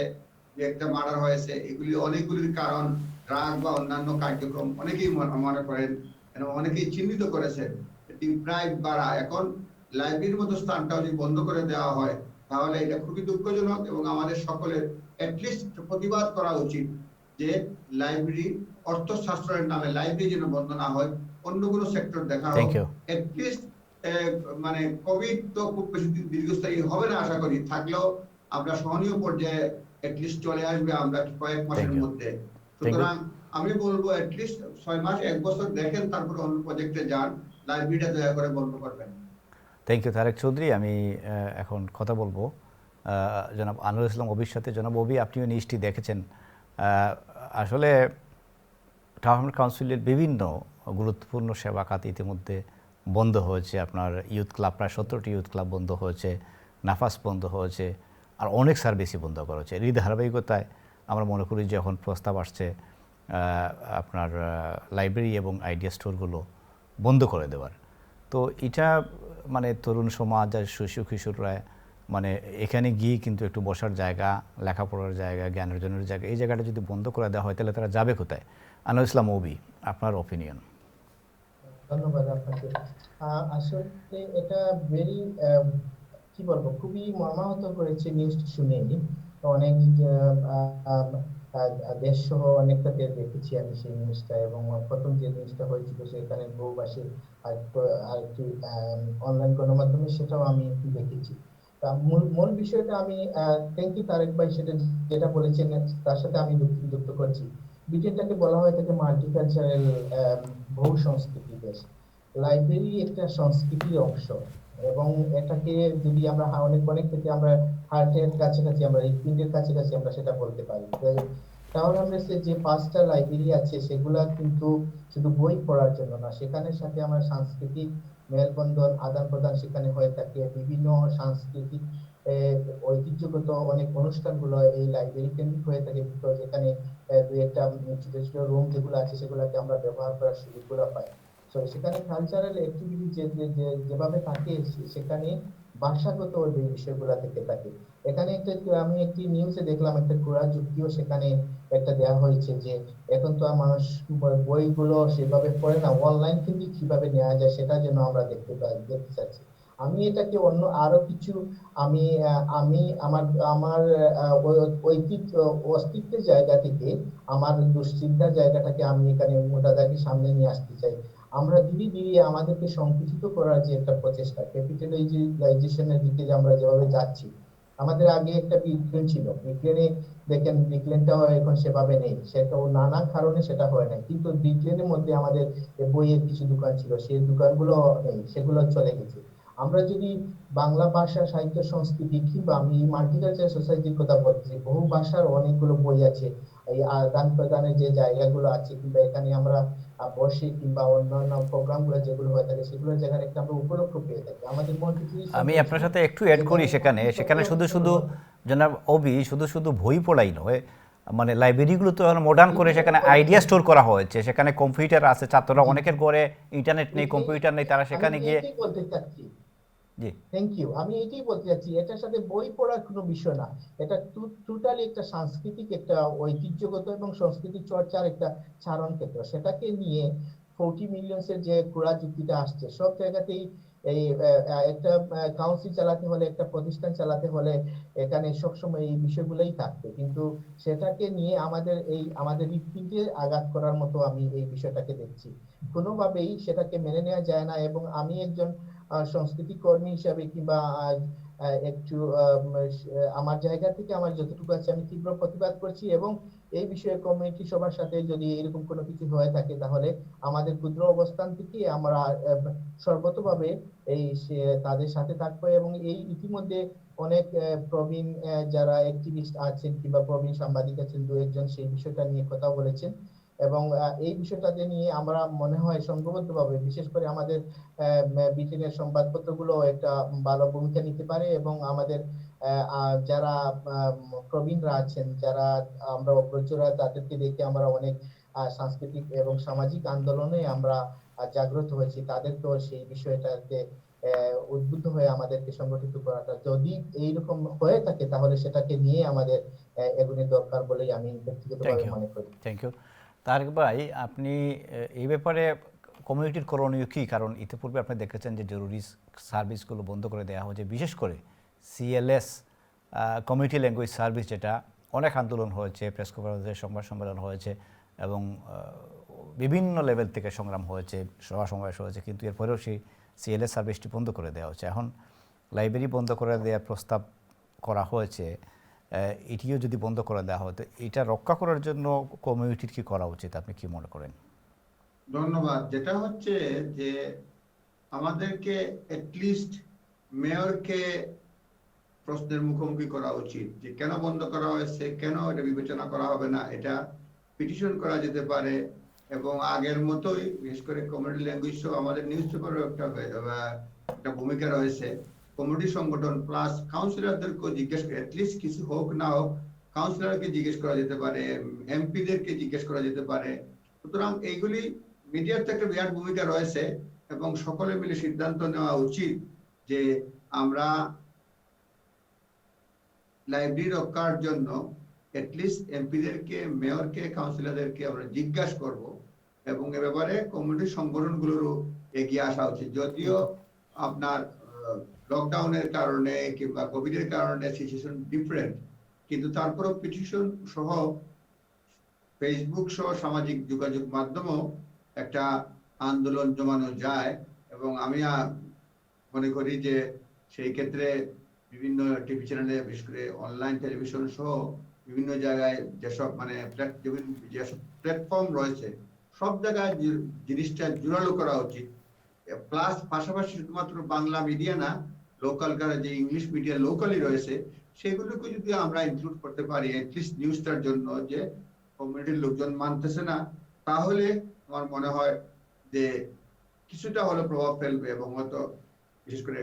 একটা মার্ডার হয়েছে। এগুলি অনেকগুলির কারণ ড্রাগ বা অন্যান্য কার্যক্রম অনেকেই মনে করেন, অনেকেই চিহ্নিত করেছেন। ডিপ্রাইভ বাড়া, এখন লাইব্রেরির মতো স্থানটা যদি বন্ধ করে দেওয়া হয় তাহলে এটা খুবই দুঃখজনক, এবং আমাদের সকলের অ্যাটলিস্ট প্রতিবাদ করা উচিত যে লাইব্রেরি অর্থ সাশ্রয়ের নামে লাইব্রেরি যেন বন্ধ না হয়, অন্য কোনো সেক্টর দেখা হোক। অ্যাটলিস্ট মানে কোভিড তো খুব বেশি দীর্ঘস্থায়ী হবে না আশা করি, থাকলেও আমরা সহনীয় পর্যায়ে অ্যাটলিস্ট চলে আসবে আমরা কয়েক মাসের মধ্যে। সুতরাং আমি বলবো অ্যাটলিস্ট 6 মাস 1 বছর দেখেন, তারপরে অন্য প্রজেক্টে যান, লাইব্রেরিটা দয়া করে বন্ধ করবেন। Thank you Tarek Chowdhury. আমি এখন কথা বলবো জনাব আনোয়ারুল ইসলাম অবির সাথে। জনাব অবি, আপনিও নিশ্চয়ই দেখেছেন আসলে টাউন কাউন্সিলের বিভিন্ন গুরুত্বপূর্ণ সেবা খাত ইতিমধ্যে বন্ধ হয়েছে। আপনার ইউথ ক্লাব, প্রায় 17টি ইউথ ক্লাব বন্ধ হয়েছে, নাফাস বন্ধ হয়েছে, আর অনেক সার্ভিসই বন্ধ করা হয়েছে। এই ধারাবাহিকতায় আমরা মনে করি যে এখন প্রস্তাব আসছে আপনার লাইব্রেরি এবং আইডিয়া স্টোরগুলো বন্ধ করে দেওয়ার। তো এটা মানে তরুণ সমাজ আর শিশু কিশোররা মানে এখানে গিয়ে কিন্তু একটু বসার জায়গা, লেখাপড়ার জায়গা, জ্ঞান অর্জনের জায়গা, এই জায়গাটা যদি বন্ধ করে দেওয়া হয় তাহলে তারা যাবে কোথায়? আনোয়ারুল ইসলাম অবি, আপনার অপিনিয়ন। ধন্যবাদ আপনাকে। আসলে এটা ভেরি কি বলবো, খুবই মর্মাহত করেছে নিউজটা শুনে। অনেক দেশ সহ অনেকটাতে দেখেছি আমি সেই নিউজটা, এবং প্রথম যে নিউজটা হয়েছিল সেখানে বহুবাসী আরেকটি অনলাইন গণমাধ্যমে সেটাও আমি দেখেছি। মূল বিষয়টা আমি থ্যাংক ইউ তারেক ভাই, সেটা যেটা বলেছেন তার সাথে আমি যুক্ত করছি। ব্রিটেনটাকে বলা হয় থাকে মাল্টিকালচারাল বহু সংস্কৃতি দেশ। লাইব্রেরি একটা সংস্কৃতির অংশ, এবং এটাকে যদি আমরা অনেক থেকে আমরা হার্টের কাছাকাছি, আমরা হৃৎপিণ্ডের কাছাকাছি আমরা সেটা বলতে পারি। টাউন হামলেসে যে 5টা লাইব্রেরি আছে সেগুলা কিন্তু শুধু বই পড়ার জন্য না, সেখানের সাথে আমরা সাংস্কৃতিক মেলবন্ধন আদান প্রদান সেখানে হয়ে থাকে। বিভিন্ন সাংস্কৃতিক ঐতিহ্যগত অনেক অনুষ্ঠানগুলো এই লাইব্রেরি কেন্দ্রিক হয়ে থাকে, বিকজ এখানে দুই একটা ছোট ছোট রুম যেগুলো আছে সেগুলোকে আমরা ব্যবহার করার সুযোগগুলো পাই। তো সেখানে কালচারাল অ্যাক্টিভিটি যেভাবে থাকে সেখানে ভাষাগত যে বিষয়গুলো থেকে থাকে। এখানে আমি একটি নিউজে দেখলাম একটা ক্রয় যুক্তিও সেখানে একটা দেওয়া হয়েছে যে এখন তো মানুষ বইগুলো সেভাবে পড়ে না, অনলাইন কিন্তু কিভাবে নেওয়া যায় সেটা যেন আমরা দেখতে চাচ্ছি। আমি এটাকে অন্য আরো কিছু আমি আমার অস্তিত্বের জায়গা থেকে, আমার দুশ্চিন্তার জায়গাটাকে আমি এখানে মোটা দাগে সামনে নিয়ে আসতে চাই। আমরা ধীরে ধীরে আমাদেরকে সংকুচিত করার যে একটা প্রচেষ্টা, ক্যাপিটালাইজেশনের দিকে আমরা যেভাবে যাচ্ছি, আমাদের আগে একটা ব্রিকলেন ছিল, ব্রিকলেনে দেখেন ব্রিকলেনটাও এখন সেভাবে নেই, সেটাও নানা কারণে সেটা হয় না, কিন্তু ব্রিকলেনের মধ্যে আমাদের বইয়ের কিছু দোকান ছিল, সেই দোকানগুলো নেই, সেগুলো চলে গেছে। আমরা যদি বাংলা ভাষা সাহিত্য সংস্কৃতি কিংবা আমি মাল্টিকালচারাল সোসাইটির কথা বলছি, বহু ভাষার অনেকগুলো বই আছে, এই আদান প্রদানের যে জায়গাগুলো আছে, কিংবা এখানে আমরা বসে কিংবা অন্যান্য প্রোগ্রামগুলো যেগুলো হয়ে থাকে সেগুলোর জায়গায় একটা আমরা উপলক্ষ পেয়ে থাকি। আমাদের মধ্যে আমি আপনার সাথে একটু অ্যাড করি, সেখানে শুধু জনাব অবি শুধু বই পড়াই নয়, মানে লাইব্রেরিগুলো তো মডার্ন করে সেখানে আইডিয়া স্টোর করা হয়েছে, সেখানে কম্পিউটার আছে, ছাত্ররা অনেকের ঘরে ইন্টারনেট নেই, কম্পিউটার নেই, তারা সেখানে আমি গিয়ে এটাই বলতে চাচ্ছি। জি থ্যাংক ইউ। আমি এটাই বলতে চাচ্ছি, এটার সাথে বই পড়ার কোনো বিষয় না। এটা টোটালি একটা সাংস্কৃতিক, একটা ঐতিহ্যগত এবং সংস্কৃতি চর্চার একটা চারণ ক্ষেত্র। সেটাকে নিয়ে 40 মিলিয়নসের যে ক্রোড়া যুক্তিটা আসছে, সব জায়গাতেই এই একটা কাউন্সিল চালাতে হলে, একটা প্রতিষ্ঠান চালাতে হলে এখানে সবসময় এই বিষয়গুলোই থাকবে, কিন্তু সেটাকে নিয়ে আমাদের হৃৎপিণ্ডে আঘাত করার মতো আমি এই বিষয়টাকে দেখছি। কোনোভাবেই সেটাকে মেনে নেওয়া যায় না। এবং আমি একজন সংস্কৃতি কর্মী হিসাবে, কিংবা একটু আমার জায়গা থেকে আমার যতটুকু আছে আমি তীব্র প্রতিবাদ করছি। এবং এই বিষয়ে কমিউনিটি সবার সাথে যদি এরকম কোনো কিছু হয়ে থাকে, তাহলে আমাদের ক্ষুদ্র অবস্থান থেকে আমরা সর্বতভাবে তাদের সাথে থাকবো। এবং এই ইতিমধ্যে অনেক প্রবীণ যারা অ্যাক্টিভিস্ট আছেন কিংবা প্রবীণ সাংবাদিক আছেন, দু একজন সেই বিষয়টা নিয়ে কথা বলেছেন। এবং এই বিষয়টাকে নিয়ে আমরা মনে হয় সংঘবদ্ধভাবে, বিশেষ করে আমাদের ব্রিটেনের সংবাদপত্রগুলো একটা ভালো ভূমিকা নিতে পারে। এবং আমাদের যারা প্রবীণরা আছেন, যারা আমরা অগ্রজরা, তাদেরকে দেখে আমরা অনেক সাংস্কৃতিক এবং সামাজিক আন্দোলনে আমরা জাগ্রত হয়েছি, তাদেরকেও সেই বিষয়টাতে উদ্বুদ্ধ হয়ে আমাদেরকে সংগঠিত করাটা, যদি এইরকম হয়ে থাকে তাহলে সেটাকে নিয়ে আমাদের এগোনো দরকার বলেই আমি ব্যক্তিগতভাবে মনে করি। Thank you. তারেক ভাই, আপনি এই ব্যাপারে কমিউনিটির করণীয় কী? কারণ ইতিপূর্বে আপনি দেখেছেন যে জরুরি সার্ভিসগুলো বন্ধ করে দেওয়া হয়েছে, বিশেষ করে সিএলএস কমিউনিটি ল্যাঙ্গুয়েজ সার্ভিস, যেটা অনেক আন্দোলন হয়েছে, প্রেস কনফারেন্স হয়েছে, সংবাদ সম্মেলন হয়েছে এবং বিভিন্ন লেভেল থেকে সংগ্রাম হয়েছে, সভা সমাবেশ হয়েছে, কিন্তু এরপরেও সেই সিএলএস সার্ভিসটি বন্ধ করে দেওয়া হচ্ছে। এখন লাইব্রেরি বন্ধ করে দেওয়ার প্রস্তাব করা হয়েছে, এটিও যদি বন্ধ করে দেওয়া হতো, এটা রক্ষা করার জন্য কমিউনিটির কি করা উচিত, আপনি কি মনে করেন? ধন্যবাদ। যেটা হচ্ছে যে আমাদেরকে অ্যাটলিস্ট মেয়রকে প্রশ্নের মুখোমুখি করা উচিত যে কেন বন্ধ করা হয়েছে, কেন এটা বিবেচনা করা হবে না, এটা পিটিশন করা যেতে পারে। এবং আগের মতোই বিশেষ করে কমিউনিটি ল্যাঙ্গুয়েজ সহ আমাদের নিউজ পেপারের একটা ভূমিকা রয়েছে। কমিউনিটি সংগঠন প্লাস কাউন্সিলরদেরকেও জিজ্ঞেস করে, অ্যাটলিস্ট কিছু হোক না হোক কাউন্সিলরকে জিজ্ঞেস করা যেতে পারে, এমপিদেরকে জিজ্ঞেস করা যেতে পারে। সুতরাং এইগুলি মিডিয়ার তো একটা বিরাট ভূমিকা রয়েছে এবং সকলে মিলে সিদ্ধান্ত নেওয়া উচিত যে আমরা লাইব্রেরি রক্ষার জন্য অ্যাটলিস্ট এমপিদেরকে, মেয়রকে, কাউন্সিলরদেরকে আমরা জিজ্ঞাসা করব এবং এ ব্যাপারে কমিউনিটি সংগঠনগুলোরও এগিয়ে আসা উচিত। যদিও আপনার লকডাউনের কারণে কিংবা কোভিডের কারণে সিচুয়েশন ডিফারেন্ট, কিন্তু তারপরেও পিটিশন সহ ফেসবুক সহ সামাজিক যোগাযোগ মাধ্যমেও একটা আন্দোলন জমানো যায়। এবং আমি মনে করি যে সেই ক্ষেত্রে বিভিন্ন টিভি চ্যানেলে, বিশেষ করে অনলাইন টেলিভিশন সহ বিভিন্ন জায়গায় যেসব যেসব প্ল্যাটফর্ম রয়েছে, সব জায়গায় জিনিসটা জোরালো করা উচিত। প্লাস পাশাপাশি শুধুমাত্র বাংলা মিডিয়া না, লোকাল যে ইংলিশ মিডিয়া লোকালি রয়েছে, সেগুলোকে যদি আমরা ইনক্লুড করতে পারি অ্যাটলিস্ট নিউজটার জন্য, যে কমিউনিটির লোকজন মানতেছে না, তাহলে আমার মনে হয় যে কিছুটা হলে প্রভাব ফেলবে। এবং হয়তো বিশেষ করে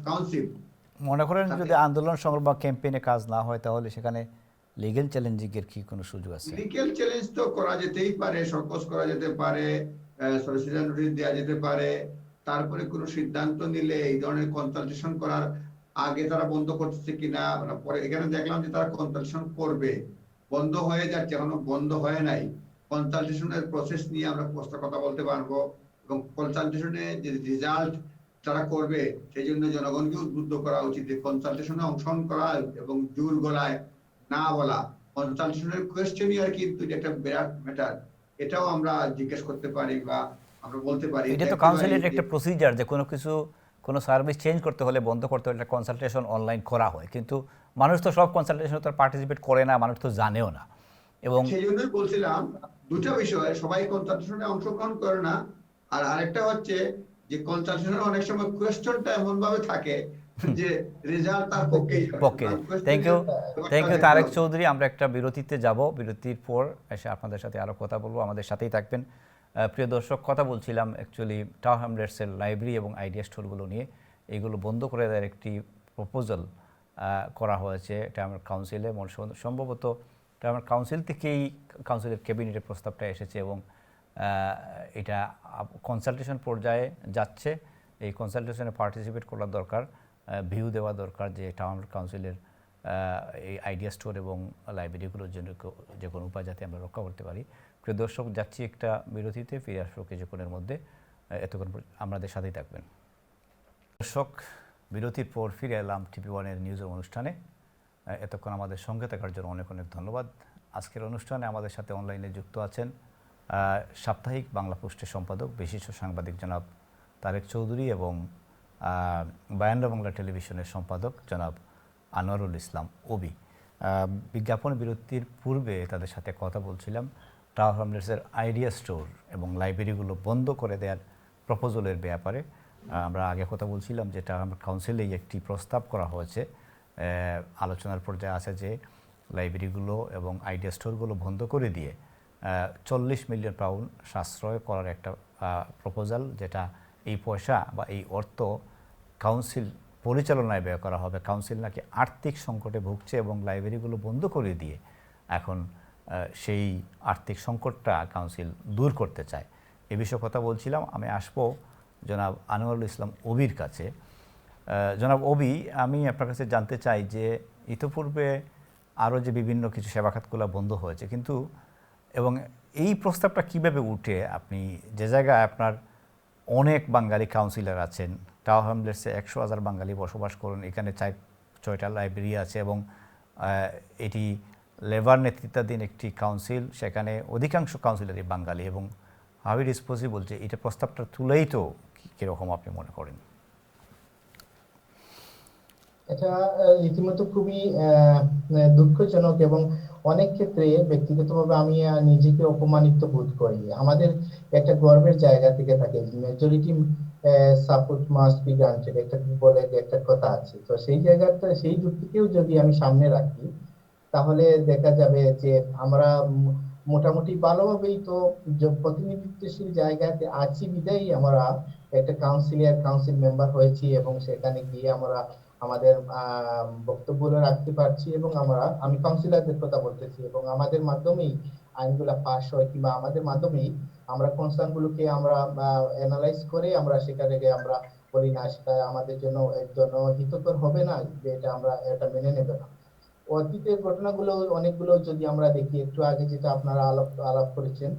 কাউন্সিল মনে করেন যদি আন্দোলন সংগ্রাম বা ক্যাম্পেইনে কাজ না হয়, তাহলে সেখানে লিগ্যাল চ্যালেঞ্জিং এর কি কোনো সুযোগ আছে? লিগ্যাল চ্যালেঞ্জ তো করা যেতেই পারে, সকস করা যেতে পারে, সলিসিটার নোটিশ দেওয়া যেতে পারে। তারপরে কোনো সিদ্ধান্ত নিলে এই ধরনের কনসালটেশন করার আগে তারা বন্ধ করতেছে কিনা, পরে এখানে দেখলাম যে তারা কনসালটেশন করবে, বন্ধ হয়ে যাচ্ছে, এখনো বন্ধ হয় নাই। কনসালটেশনের প্রসেস নিয়ে আমরা কথা বলতে পারবো এবং কনসালটেশনে যে রেজাল্ট তারা করবে সেই জন্য জনগণকে উদ্বুদ্ধ করা উচিত যে কনসালটেশনে অংশগ্রহণ করা এবং জোর গলায় না বলা। কনসালটেশনের কোয়েশ্চেনিয়ার কিন্তু একটা বিরাট ম্যাটার, এটাও আমরা জিজ্ঞেস করতে পারি বা আমরা বলতে পারি। এটা তো কাউন্সিলের একটা প্রসিজার, যে কোনো কিছু, কোনো সার্ভিস চেঞ্জ করতে হলে, বন্ধ করতে হলে একটা কনসালটেশন অনলাইন করা হয়, কিন্তু মানুষ তো সব কনসালটেশনে তো পার্টিসিপেট করে না, মানুষ তো জানেও না। এবং সেই জন্যই বলছিলাম দুটো বিষয়, সবাই কনসালটেশনে অংশগ্রহণ করে না, আর আরেকটা হচ্ছে যে কনসালটেশনের অনেক সময় কোয়েশ্চনটা এমন ভাবে থাকে যে রেজাল্ট তার পক্ষেই পক্ষে। Thank you Tarek Chowdhury. আমরা একটা বিরতিতে যাব, বিরতির পর এসে আপনাদের সাথে আরও কথা বলবো, আমাদের সাথেই থাকবেন। প্রিয় দর্শক, কথা বলছিলাম অ্যাকচুয়ালি টাউন হ্যামলেটসের লাইব্রেরি এবং আইডিয়া স্টোরগুলো নিয়ে। এগুলো বন্ধ করে দেওয়ার একটি প্রপোজাল করা হয়েছে এটা আমার কাউন্সিলে, সম্ভবত এটা আমার কাউন্সিল থেকেই, কাউন্সিলের ক্যাবিনেটের প্রস্তাবটা এসেছে এবং এটা কনসালটেশন পর্যায়ে যাচ্ছে। এই কনসালটেশনে পার্টিসিপেট করা দরকার, ভিউ দেওয়া দরকার যে টাউন কাউন্সিলের এই আইডিয়া স্টোর এবং লাইব্রেরিগুলোর জন্য যে কোনো উপায় যাতে আমরা রক্ষা করতে পারি। প্রিয় দর্শক, যাচ্ছি একটা বিরতিতে, ফিরে আসবো কিছুক্ষণের মধ্যে। এতক্ষণ আমাদের সাথেই থাকবেন। দর্শক, বিরতির পর ফিরে এলাম টিভি1-এর নিউজের অনুষ্ঠানে। এতক্ষণ আমাদের সঙ্গে থাকার জন্য অনেক অনেক ধন্যবাদ। আজকের অনুষ্ঠানে আমাদের সাথে অনলাইনে যুক্ত আছেন সাপ্তাহিক বাংলা পোস্টের সম্পাদক বিশিষ্ট সাংবাদিক জনাব তারেক চৌধুরী এবং বায়ান্নর বাংলা টেলিভিশনের সম্পাদক জনাব আনোয়ারুল ইসলাম অবি। বিজ্ঞাপন বিরতির পূর্বে তাদের সাথে কথা বলছিলাম টাওয়ার হ্যামলেটসের আইডিয়া স্টোর এবং লাইব্রেরিগুলো বন্ধ করে দেওয়ার প্রপোজালের ব্যাপারে। আমরা আগে কথা বলছিলাম যে টাওয়ার কাউন্সিলেই একটি প্রস্তাব করা হয়েছে, আলোচনার পর্যায়ে আছে যে লাইব্রেরিগুলো এবং আইডিয়া স্টোরগুলো বন্ধ করে দিয়ে 40 মিলিয়ন পাউন্ড সাশ্রয় করার একটা প্রপোজাল, যেটা এই পয়সা বা এই অর্থ কাউন্সিল পরিচালনায় ব্যয় করা হবে। কাউন্সিল নাকি আর্থিক সংকটে ভুগছে এবং লাইব্রেরিগুলো বন্ধ করে দিয়ে এখন সেই আর্থিক সংকটটা কাউন্সিল দূর করতে চায়। এ বিষয়ে কথা বলছিলাম। আমি আসবো জনাব আনোয়ারুল ইসলাম অবির কাছে। জনাব অবি, আমি আপনার কাছে জানতে চাই যে ইতিপূর্বে আরও যে বিভিন্ন কিছু সেবা খাতগুলো বন্ধ হয়েছে, কিন্তু এবং এই প্রস্তাবটা কিভাবে উঠে, আপনি যে জায়গায় আপনার অনেক বাঙালি কাউন্সিলর আছেন, টাওয়ার হ্যামলেটসে 100,000 বাঙালি বসবাস করেন, এখানে 4-6টা লাইব্রেরি আছে এবং এটি লেবার নেতৃত্বাধীন একটি কাউন্সিল, সেখানে অধিকাংশ কাউন্সিলরই বাঙালি, এবং হাউ ইট ইজ পসিবল যে এটা প্রস্তাবটা তুলেই তো কীরকম আপনি মনে করেন? এটা রীতিমতো খুবই দুঃখজনক এবং অনেক ক্ষেত্রে ব্যক্তিগতভাবে আমি নিজেকে অপমানিত বোধ করি। আমাদের একটা গর্বের জায়গা থেকে থাকে, majority support must be granted একটা বলে একটা কথা আছে। তো সেই জায়গাটা, সেই যুক্তিকেও যদি আমি সামনে রাখি, তাহলে দেখা যাবে যে আমরা মোটামুটি ভালোভাবেই তো প্রতিনিধিত্বশীল জায়গাতে আছি বিদায়ী আমরা একটা কাউন্সিল মেম্বার হয়েছি এবং সেখানে গিয়ে আমরা আমাদের বক্তব্যগুলো রাখতে পারছি এবং আমি কাউন্সিলরদের কথা বলতেছি, এবং আমাদের মাধ্যমেই আইনগুলা পাস হয় কিংবা আমাদের মাধ্যমেই আমরা কনসার্ন গুলোকে আমরা অ্যানালাইজ করে আমরা সেখানে আমরা বলি না সেটা আমাদের জন্য হিতকর হবে না, যে এটা মেনে নেবে না। অতীতের ঘটনাগুলো অনেকগুলো যদি আমরা দেখি, একটু আগে যেটা আপনারা আলাপ করেছেন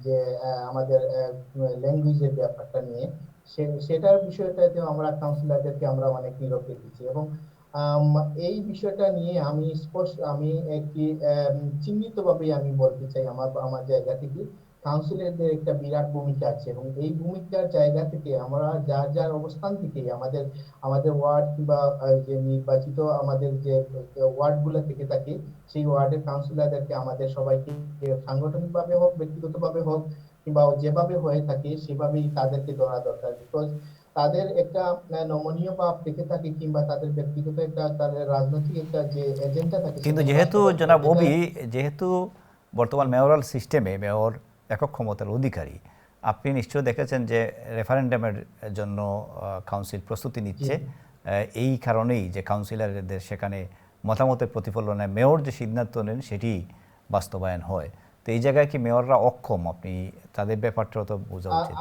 যে আমাদের ল্যাঙ্গুয়েজের ব্যাপারটা নিয়ে, সেটার বিষয়টাতে আমরা কাউন্সিলরদেরকে আমরা অনেক নীরব রেখেছি এবং এই বিষয়টা নিয়ে আমি একটি চিহ্নিতভাবে আমি বলতে চাই আমার জায়গা থেকে কাউন্সিলরদের একটা বিরাট ভূমিকা আছে এবং এই ভূমিকার জায়গা থেকে আমরা যার অবস্থান থেকে আমাদের ওয়ার্ড কিংবা যে নির্বাচিত আমাদের যে ওয়ার্ডগুলো থেকে থাকে, সেই ওয়ার্ডের কাউন্সিলরদেরকে আমাদের সবাইকে সাংগঠনিকভাবে হোক, ব্যক্তিগতভাবে হোক কিংবা যেভাবে হয়ে থাকে সেভাবেই তাদেরকে ধরা দরকার। বিকজ তাদের একটা নমনীয় ভাব থেকে থাকে কিংবা তাদের ব্যক্তিগত একটা তাদের রাজনৈতিক একটা যে এজেন্ডা থাকে। কিন্তু যেহেতু জনাব অবি, যেহেতু বর্তমান মেয়রাল সিস্টেমে মেয়র একক ক্ষমতার অধিকারী, আপনি নিশ্চয়ই দেখেছেন যে রেফারেন্ডামের জন্য কাউন্সিল প্রস্তুতি নিচ্ছে। এই কারণেই যে কাউন্সিলরদের সেখানে মতামতের প্রতিফলনে মেয়র যে সিদ্ধান্ত নেন সেটি বাস্তবায়ন হয়। তো এই জায়গায় কি মেয়ররা অক্ষম? আপনি তাদের ব্যাপারটা তো বোঝা উচিত।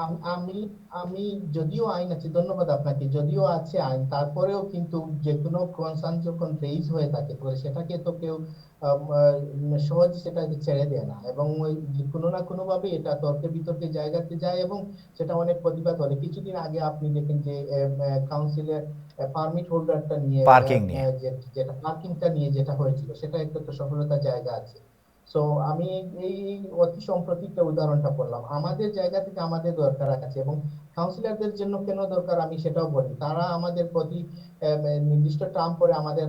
আমি যদিও আইন আছে, ধন্যবাদ আপনাকে, যদিও আছে আইন, তারপরেও কিন্তু যে কোনো কনসার্ন যখন রেইজ হয়ে থাকে সেটাকে তো কেউ সহজ সেটাকে ছেড়ে দেয় না এবং কোনো না কোনো ভাবে এটা তর্কে বিতর্কে জায়গাতে যায় এবং সেটা অনেক প্রতিবাদ হলে। কিছুদিন আগে আপনি দেখেন যে কাউন্সিলের পারমিট হোল্ডারটা নিয়ে যেটা পার্কিংটা নিয়ে যেটা হয়েছিল, সেটা একটা তো সফলতার জায়গা আছে। সো আমি এই অতি সম্প্রতি একটা উদাহরণটা বললাম। আমাদের জায়গা থেকে আমাদের দরকার আছে এবং কাউন্সিলরদের জন্য কেন দরকার আমি সেটাও বলি। তারা আমাদের প্রতি নির্দিষ্ট টার্ম পরে আমাদের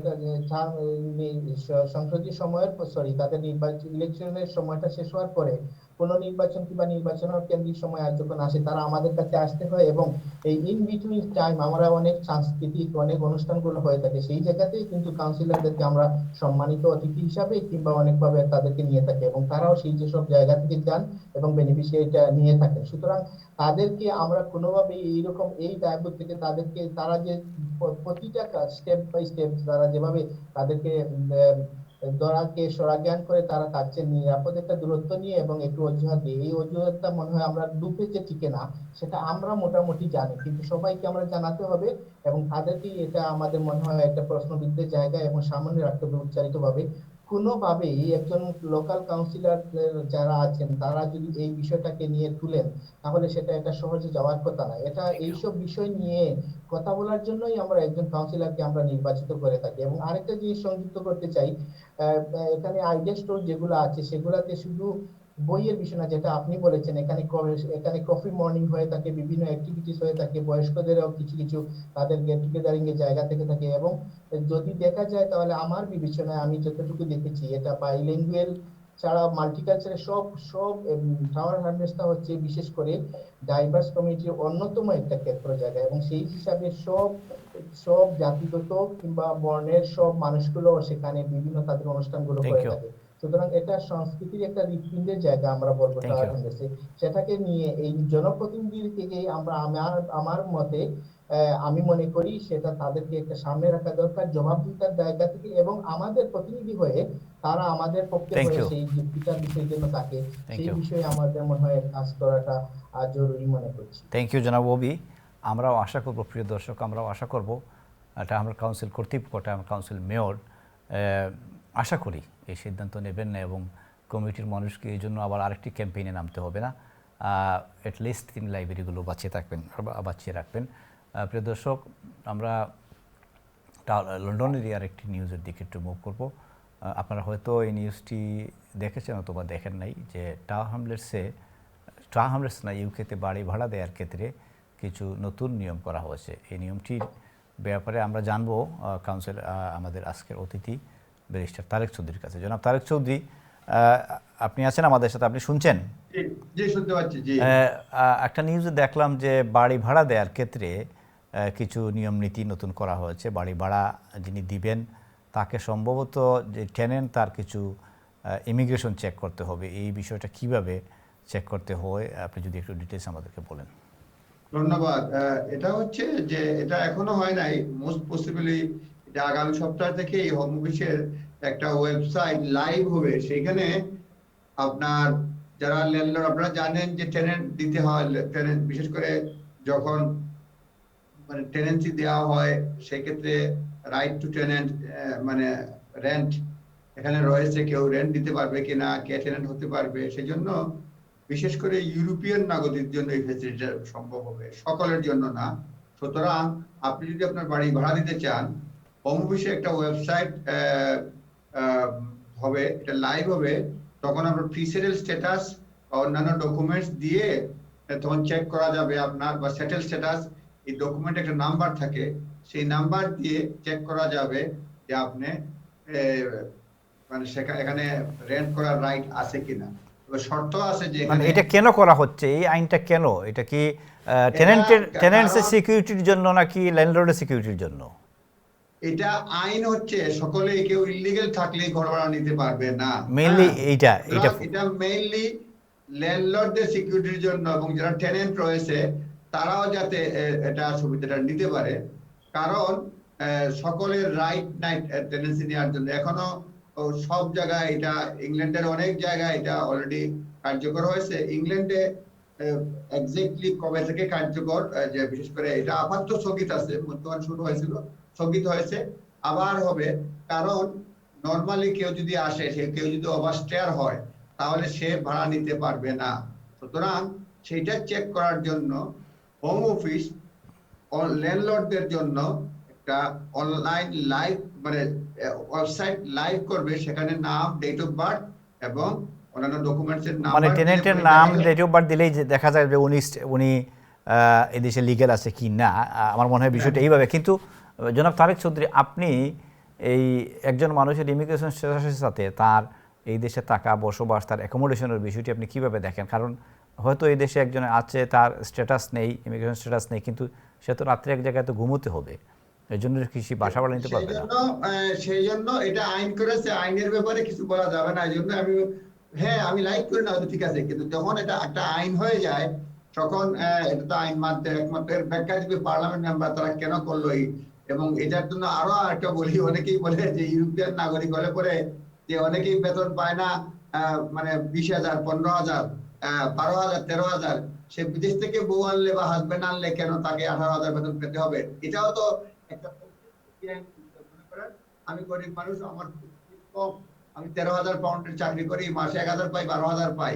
সংসদীয় সময়ের তাদের ইলেকশনের সময়টা শেষ হওয়ার পরে পুনর্নির্বাচন কিংবা নির্বাচনের কেন্দ্রিক সময় যখন আসে, তারা আমাদের কাছে আসতে হয় এবং এই ইন বিটুইন টাইম আমরা অনেক সাংস্কৃতিক অনেক অনুষ্ঠানগুলো হয়ে থাকে, সেই জায়গাতেই কিন্তু কাউন্সিলরদেরকে আমরা সম্মানিত অতিথি হিসাবে কিংবা অনেকভাবে তাদেরকে নিয়ে থাকি এবং তারাও সেই যেসব জায়গা থেকে যান এবং বেনিফিশিয়ারিটা নিয়ে থাকেন। সুতরাং তাদেরকে আমরা কোনোভাবে এইরকম এই দায়িত্ব থেকে তারা যে প্রতিটা স্টেপ বাই স্টেপ তারা যেভাবে তাদেরকে দরাকে সরাজ্ঞান করে তারা তার চেয়ে নিরাপদ একটা দূরত্ব নিয়ে এবং একটু অজুহাত দিয়ে, এই অজুহাতটা মনে হয় আমরা ডুবে যে টিকে না, সেটা আমরা মোটামুটি জানি, কিন্তু সবাইকে আমরা জানাতে হবে এবং তাদেরকে এটা আমাদের মনে হয় একটা প্রশ্নবিদ্ধের জায়গা এবং সামনে রাখতে হবে উচ্চারিত ভাবে। কোনোভাবেই একজন লোকাল কাউন্সিলর যারা আছেন তারা যদি এই বিষয়টাকে নিয়ে তুলেন, তাহলে সেটা এটা সহজে যাওয়ার কথা না। এটা এইসব বিষয় নিয়ে কথা বলার জন্যই আমরা একজন কাউন্সিলরকে আমরা নির্বাচিত করে থাকি। এবং আরেকটা জিনিস সংযুক্ত করতে চাই, এখানে আইডিয়া স্টোর যেগুলো আছে সেগুলাতে শুধু বইয়ের বিষয় না, যেটা আপনি বলেছেন, এখানে কফি মর্নিং হয়ে থাকে, বিভিন্ন অ্যাক্টিভিটিস হয়ে থাকে, বয়স্কদেরও কিছু কিছু তাদের গেট টুগেদারিং এর জায়গা থেকে থাকে। এবং যদি দেখা যায় তাহলে আমার বিবেচনায় আমি যতটুকু দেখেছি এটা বাইলিঙ্গুয়াল ছাড়া মাল্টিকালচারের সব সব টাওয়ার হ্যামলেটসটা হচ্ছে বিশেষ করে ডাইভার্স কমিউনিটির অন্যতম একটা ক্ষেত্র জায়গা, এবং সেই হিসাবে সব সব জাতিগত কিংবা বর্ণের সব মানুষগুলো সেখানে বিভিন্ন তাদের অনুষ্ঠানগুলো থ্যাংক করে ইউ, থাকে। সুতরাং এটা সংস্কৃতির একটা হৃৎপিণ্ডের জায়গা আমরা বলবো থ্যাংক টাওয়ার ইউ। হ্যামলেটসে। সেটাকে নিয়ে এই জনপ্রতিনিধির থেকে আমরা আমার মতে আমি মনে করি সেটা তাদেরকে একটা সামনে রাখা দরকার জবাবদিহিতার জায়গা থেকে, এবং আমাদের প্রতিনিধি হয়ে তারা আমাদের পক্ষে থ্যাংক হয়ে ইউ, সেই যুক্তিটা বিষয়ের জন্য থাকে, থ্যাংক সেই ইউ, বিষয়ে আমাদের মনে হয় কাজ করাটা জরুরি মনে করছি। থ্যাংক ইউ জনাব ওবি। আমরাও আশা করব, প্রিয় দর্শক, আমরাও আশা করব এটা আমরা কাউন্সিল কর্তৃপক্ষটা, আমরা কাউন্সিল মেয়র আশা করি এই সিদ্ধান্ত নেবেন না এবং কমিটির মানুষকে এই জন্য আবার আরেকটি ক্যাম্পেইনে নামতে হবে না। অ্যাটলিস্ট তিনি লাইব্রেরিগুলো বাঁচিয়ে রাখবেন। প্রিয় দর্শক, আমরা লন্ডনেরই আরেকটি নিউজের দিকে একটু মুভ করব। আপনারা হয়তো এই নিউজটি দেখেছেন অথবা দেখেন নাই যে টাওয়ার হ্যামলেটস না, ইউকেতে বাড়ি ভাড়া দেওয়ার ক্ষেত্রে কিছু নতুন নিয়ম করা হয়েছে। এই নিয়মটির ব্যাপারে আমরা জানবো আমাদের আজকের অতিথি ব্যারিস্টার তারেক চৌধুরীর কাছে। জনাব তারেক চৌধুরী, আপনি আছেন আমাদের সাথে, আপনি শুনছেন? জি, শুনতে পাচ্ছি। জি, একটা নিউজে দেখলাম যে বাড়ি ভাড়া দেওয়ার ক্ষেত্রে কিছু নিয়ম নীতি নতুন করা হয়েছে। বাড়ি ভাড়া যিনি দিবেন তাকে সম্ভবত যে টেনেন্ট তার কিছু ইমিগ্রেশন চেক করতে হবে। এই বিষয়টা কিভাবে চেক করতে হয় আপনি যদি একটু ডিটেলস আমাদেরকে বলেন। ধন্যবাদ। এটা হচ্ছে যে এটা এখনো হয় নাই, মোস্ট পসিবলি এটা আগামী সপ্তাহ থেকে এই হোম অফিসের একটা ওয়েবসাইট লাইভ হবে। সেখানে আপনার যারা ল্যান্ডলর্ড, আপনারা জানেন যে টেনেন্ট দিতে হয়, টেনেন্ট বিশেষ করে যখন মানে টেনেন্সি দেওয়া হয় সেক্ষেত্রে রাইট টু টেনেন্ট মানে রেন্ট এখানে রয়েছে, কেউ রেন্ট দিতে পারবে কিনা, কে টেনেন্ট হতে পারবে। সেই জন্য বিশেষ করে ইউরোপিয়ান নাগরিকদের জন্য এই ফ্যাসিলিটিটা সম্ভব হবে, সকলের জন্য না। সুতরাং আপনি যদি আপনার বাড়ি ভাড়া দিতে চান, হোম অফিসে একটা ওয়েবসাইট হবে, এটা লাইভ হবে। তখন আপনার প্রিসেটেল স্ট্যাটাস বা অন্যান্য ডকুমেন্টস দিয়ে তখন চেক করা যাবে আপনার, বা সেটেল স্ট্যাটাস, এই ডকুমেন্টে একটা নাম্বার থাকে, সেই নাম্বার দিয়ে চেক করা যাবে যে আপনি মানে এখানে রেন্ট করার রাইট আছে কিনা। তবে শর্ত আছে যে মানে এটা কেন করা হচ্ছে, এই আইনটা কেন? এটা কি টেনেন্টসের সিকিউরিটির জন্য নাকি ল্যান্ডলর্ডের সিকিউরিটির জন্য? এটা আইন হচ্ছে সকলে, কেউ ইলিগাল থাকলে ঘর ভাড়া নিতে পারবে না। মেইনলি এটা মেইনলি ল্যান্ডলর্ডদের সিকিউরিটির জন্য, এবং যারা টেনেন্ট রয়েছে তারাও যাতে এটা সুবিধাটা নিতে পারে। কারণ সকলের রাইট নাই টেনেন্সি নেওয়ার জন্য। এখনো সব জায়গায় এটা, ইংল্যান্ডের অনেক জায়গায় এটা অলরেডি কার্যকর হয়েছে। ইংল্যান্ডে এক্স্যাক্টলি কবে থেকে কার্যকর, যে বিশেষ করে এটা আপাতত স্থগিত আছে, বর্তমান শুরু হয়েছিল, স্থগিত হয়েছে, আবার হবে। কারণ নর্মালি কেউ যদি আসে, কেউ যদি ওভারস্টেয়ার হয়, তাহলে সে ভাড়া নিতে পারবে না। সুতরাং সেইটা চেক করার জন্য হোম অফিস ল্যান্ডলর্ডদের জন্য একটা অনলাইন লাইভ মানে ওয়েবসাইট লাইভ করবে। সেখানে নাম, ডেট অফ বার্থ এবং অন্যান্য ডকুমেন্টসের নাম, মানে টেনেন্টের নাম, ডেট অফ বার্থ দিলেই দেখা যায় যে উনি এদেশে লিগ্যাল আছে কি না। আমার মনে হয় বিষয়টা এইভাবে। কিন্তু জনাব তারেক চৌধুরী, আপনি এই একজন মানুষের ইমিগ্রেশন স্ট্যাটাসের সাথে তার এই দেশে থাকা, বসবাস, তার অ্যাকোমোডেশনের বিষয়টি আপনি কিভাবে দেখেন? কারণ হয়তো এই দেশে একজন আছে, তার স্ট্যাটাস নেই, ইমিগ্রেশন স্ট্যাটাস নেই, কিন্তু সে তো রাত্রে এক জায়গায় তো ঘুমোতে হবে, এই জন্য কৃষি বাসা ভাড়া নিতে পারবে না। সেই জন্য এটা আইন করেছে, আইনের ব্যাপারে কিছু বলা যাবে না। এই জন্য আমি লাইক করি না, ঠিক আছে, কিন্তু যখন এটা একটা আইন হয়ে যায় তখন এটা তো আইন মানতে একমাত্র ব্যাখ্যা দিবে পার্লামেন্ট মেম্বার, তারা কেন করলো। এবং এটার জন্য আরো একটা বলি, অনেকেই বলে যে ইউরোপিয়ান নাগরিক হলে পরে যে অনেকেই বেতন পায় না মানে 20,000, 15,000, 12,000, 13,000। সে বিদেশ থেকে বউ আনলে বা হাজবেন্ড আনলে কেন তাকে 18,000 বেতন পেতে হবে? এটাও তো একটা মনে করেন আমি গরিব মানুষ, আমার কম, আমি 13,000 পাউন্ডের চাকরি করি, মাসে 1,000 পাই, 12,000 পাই,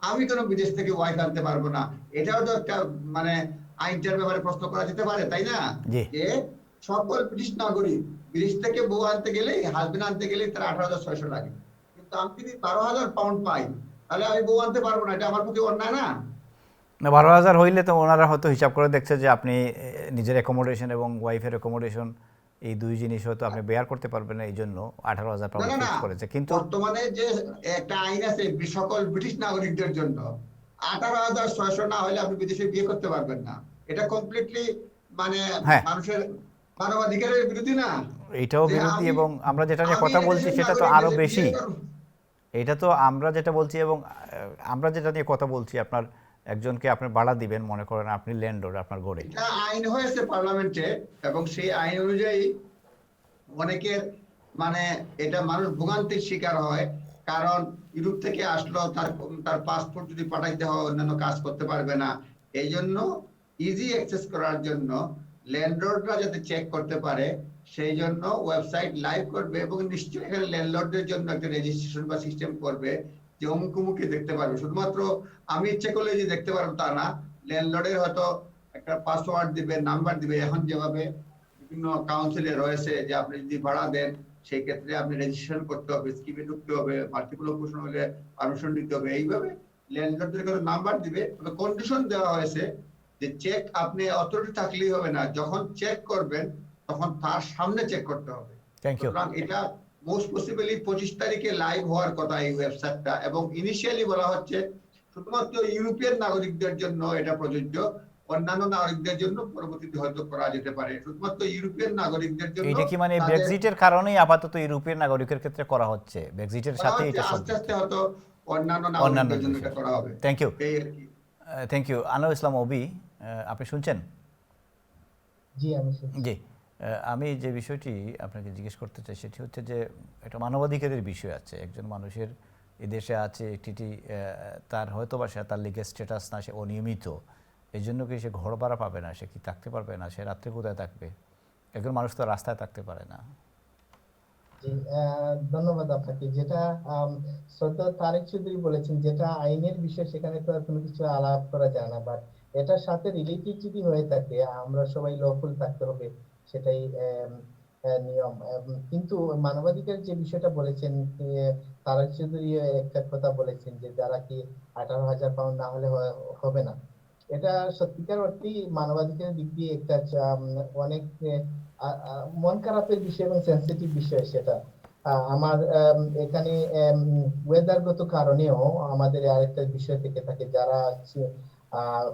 আমি কোনো বিদেশ থেকে ওয়াইফ আনতে পারবো না। এটাও তো একটা মানে আইনটার ব্যাপারে প্রশ্ন করা যেতে পারে, তাই না? জি। যে সকল ব্রিটিশ নাগরিক বিদেশ থেকে বউ আনতে গেলে, হাজবেন্ড আনতে গেলে তার 18,600 লাগে, কিন্তু আমি যদি 12,000 পাউন্ড পাই তাহলে আমি বউ আনতে পারবো না। এটা আমার প্রতি অন্যায় না? না, 12,000 হইলে তো ওনারা হয়তো হিসাব করে দেখছে যে আপনি নিজের অ্যাকোমোডেশন এবং ওয়াইফের অ্যাকোমোডেশন এই দুই জিনিস হয়তো আপনি বেয়ার করতে পারবেন না, এই জন্য 18,000 না পাউন্ড না না, ফিক্স করেছে। কিন্তু বর্তমানে যে একটা আইন আছে সকল ব্রিটিশ নাগরিকদের জন্য, 18,600 না হলে আপনি বিদেশে বিয়ে করতে পারবেন না। এটা কমপ্লিটলি মানে হ্যাঁ, মানুষের মানবাধিকারের বিরোধী না? এইটাও যে বিরোধী, আমি এবং আমরা যেটা নিয়ে আমি কথা বলছি এদেশের সেটা তো নাগরিক, আরো দেশে বেশি। বিয়ে করব। এটা তো আমরা যেটা বলছি, এবং আমরা যেটা নিয়ে কথা বলছি, আপনার একজনকে আপনি ভাড়া দিবেন, মনে করেন আপনি ল্যান্ডলর্ড আপনার গড়ে। এটা আইন হয়েছে পার্লামেন্টে, এবং সেই আইন অনুযায়ী অনেকের মানে এটা মানুষ ভোগান্তির শিকার হয়। কারণ ইউরোপ থেকে আসলো, তার তার পাসপোর্ট যদি পাঠাইতে হয় অন্যান্য কাজ করতে পারবে না। এই জন্য ইজি অ্যাক্সেস করার জন্য ল্যান্ডলর্ডরা যাতে চেক করতে পারে সেই জন্য ওয়েবসাইট লাইভ করবে, এবং নিশ্চয়ই এখানে ল্যান্ডলর্ডদের জন্য একটা রেজিস্ট্রেশন বা সিস্টেম করবে যে অমুক অমুকে দেখতে পারবে। শুধুমাত্র আমি ইচ্ছে করলে যে দেখতে পারবো তা না, ল্যান্ডলর্ডের হয়তো একটা পাসওয়ার্ড দিবে, নাম্বার দিবে। এখন যেভাবে বিভিন্ন কাউন্সিলে রয়েছে যে আপনি যদি ভাড়া দেন সেই ক্ষেত্রে আপনি রেজিস্ট্রেশন করতে হবে, স্কিমে ঢুকতে হবে, মাল্টিপল অকুপেশন হলে পারমিশন নিতে হবে, এইভাবে ল্যান্ডলর্ডদের কাছে নাম্বার দিবে। তবে কন্ডিশন দেওয়া হয়েছে যে চেক আপনি অথরিটি থাকলেই হবে না, যখন চেক করবেন তখন তার সামনে চেক করতে হবে। Thank you. সুতরাং এটা মোস্ট পসিবলি 25 তারিখে লাইভ হওয়ার কথা এই ওয়েবসাইটটা, এবং ইনিশিয়ালি বলা হচ্ছে শুধুমাত্র ইউরোপিয়ান নাগরিকদের জন্য এটা প্রযোজ্য, অন্যান্য নাগরিকদের জন্য পরবর্তীতে হয়তো করা যেতে পারে। শুধুমাত্র ইউরোপিয়ান নাগরিকদের জন্য এটা কি মানে তাদের ব্রেক্সিটের কারণেই আপাতত ইউরোপিয়ান নাগরিকের ক্ষেত্রে করা হচ্ছে? ব্রেক্সিটের করা সাথে হচ্ছে, এটা আস্তে সম্পৃক্ত? আস্তে হয়তো অন্যান্য অন্যান্য নাগরিকদের জন্য দেশে। এটা করা হবে। থ্যাংক ইউ, এই আর কি। Thank you. আনোয়ার ইসলাম অবি, আপনি শুনছেন? জি আমি শুনছি। জি। আমি যে বিষয়টি আপনাকে জিজ্ঞেস করতে চাই সেটি হচ্ছে যে একটা মানবাধিকারের বিষয় আছে। একজন মানুষের এদেশে আছে একটি তার হয়তো বা সে তার লিগেল স্ট্যাটাস না, সে অনিয়মিত, এই জন্য কি সে ঘর ভাড়া পাবে না, সে কি থাকতে পারবে না, সে রাত্রে কোথায় থাকবে? একজন মানুষ তো রাস্তায় থাকতে পারে না। জি, ধন্যবাদ আপনাকে। যেটা শ্রদ্ধা তারেক চৌধুরী বলেছেন, যেটা আইনের বিষয় সেখানে তো আর কোনো কিছু আলাপ করা যায় না, বাট এটার সাথে রিলেটেড যদি হয়ে থাকে আমরা সবাই লফুল থাকতে হবে, সেটাই নিয়ম। কিন্তু মানবাধিকার যে বিষয়টা বলেছেন, তারেক চৌধুরী একটা কথা বলেছেন যে যারা কি 18,000 পাউন্ড না হলে হবে না। এটা সত্যিকার অর্থেই মানবাধিকারের দিক দিয়ে একটা অনেক মন খারাপের বিষয় এবং সেন্সিটিভ বিষয় সেটা। আমার এখানে ওয়েদারগত কারণেও আমাদের আরেকটা বিষয় থেকে থাকে, যারা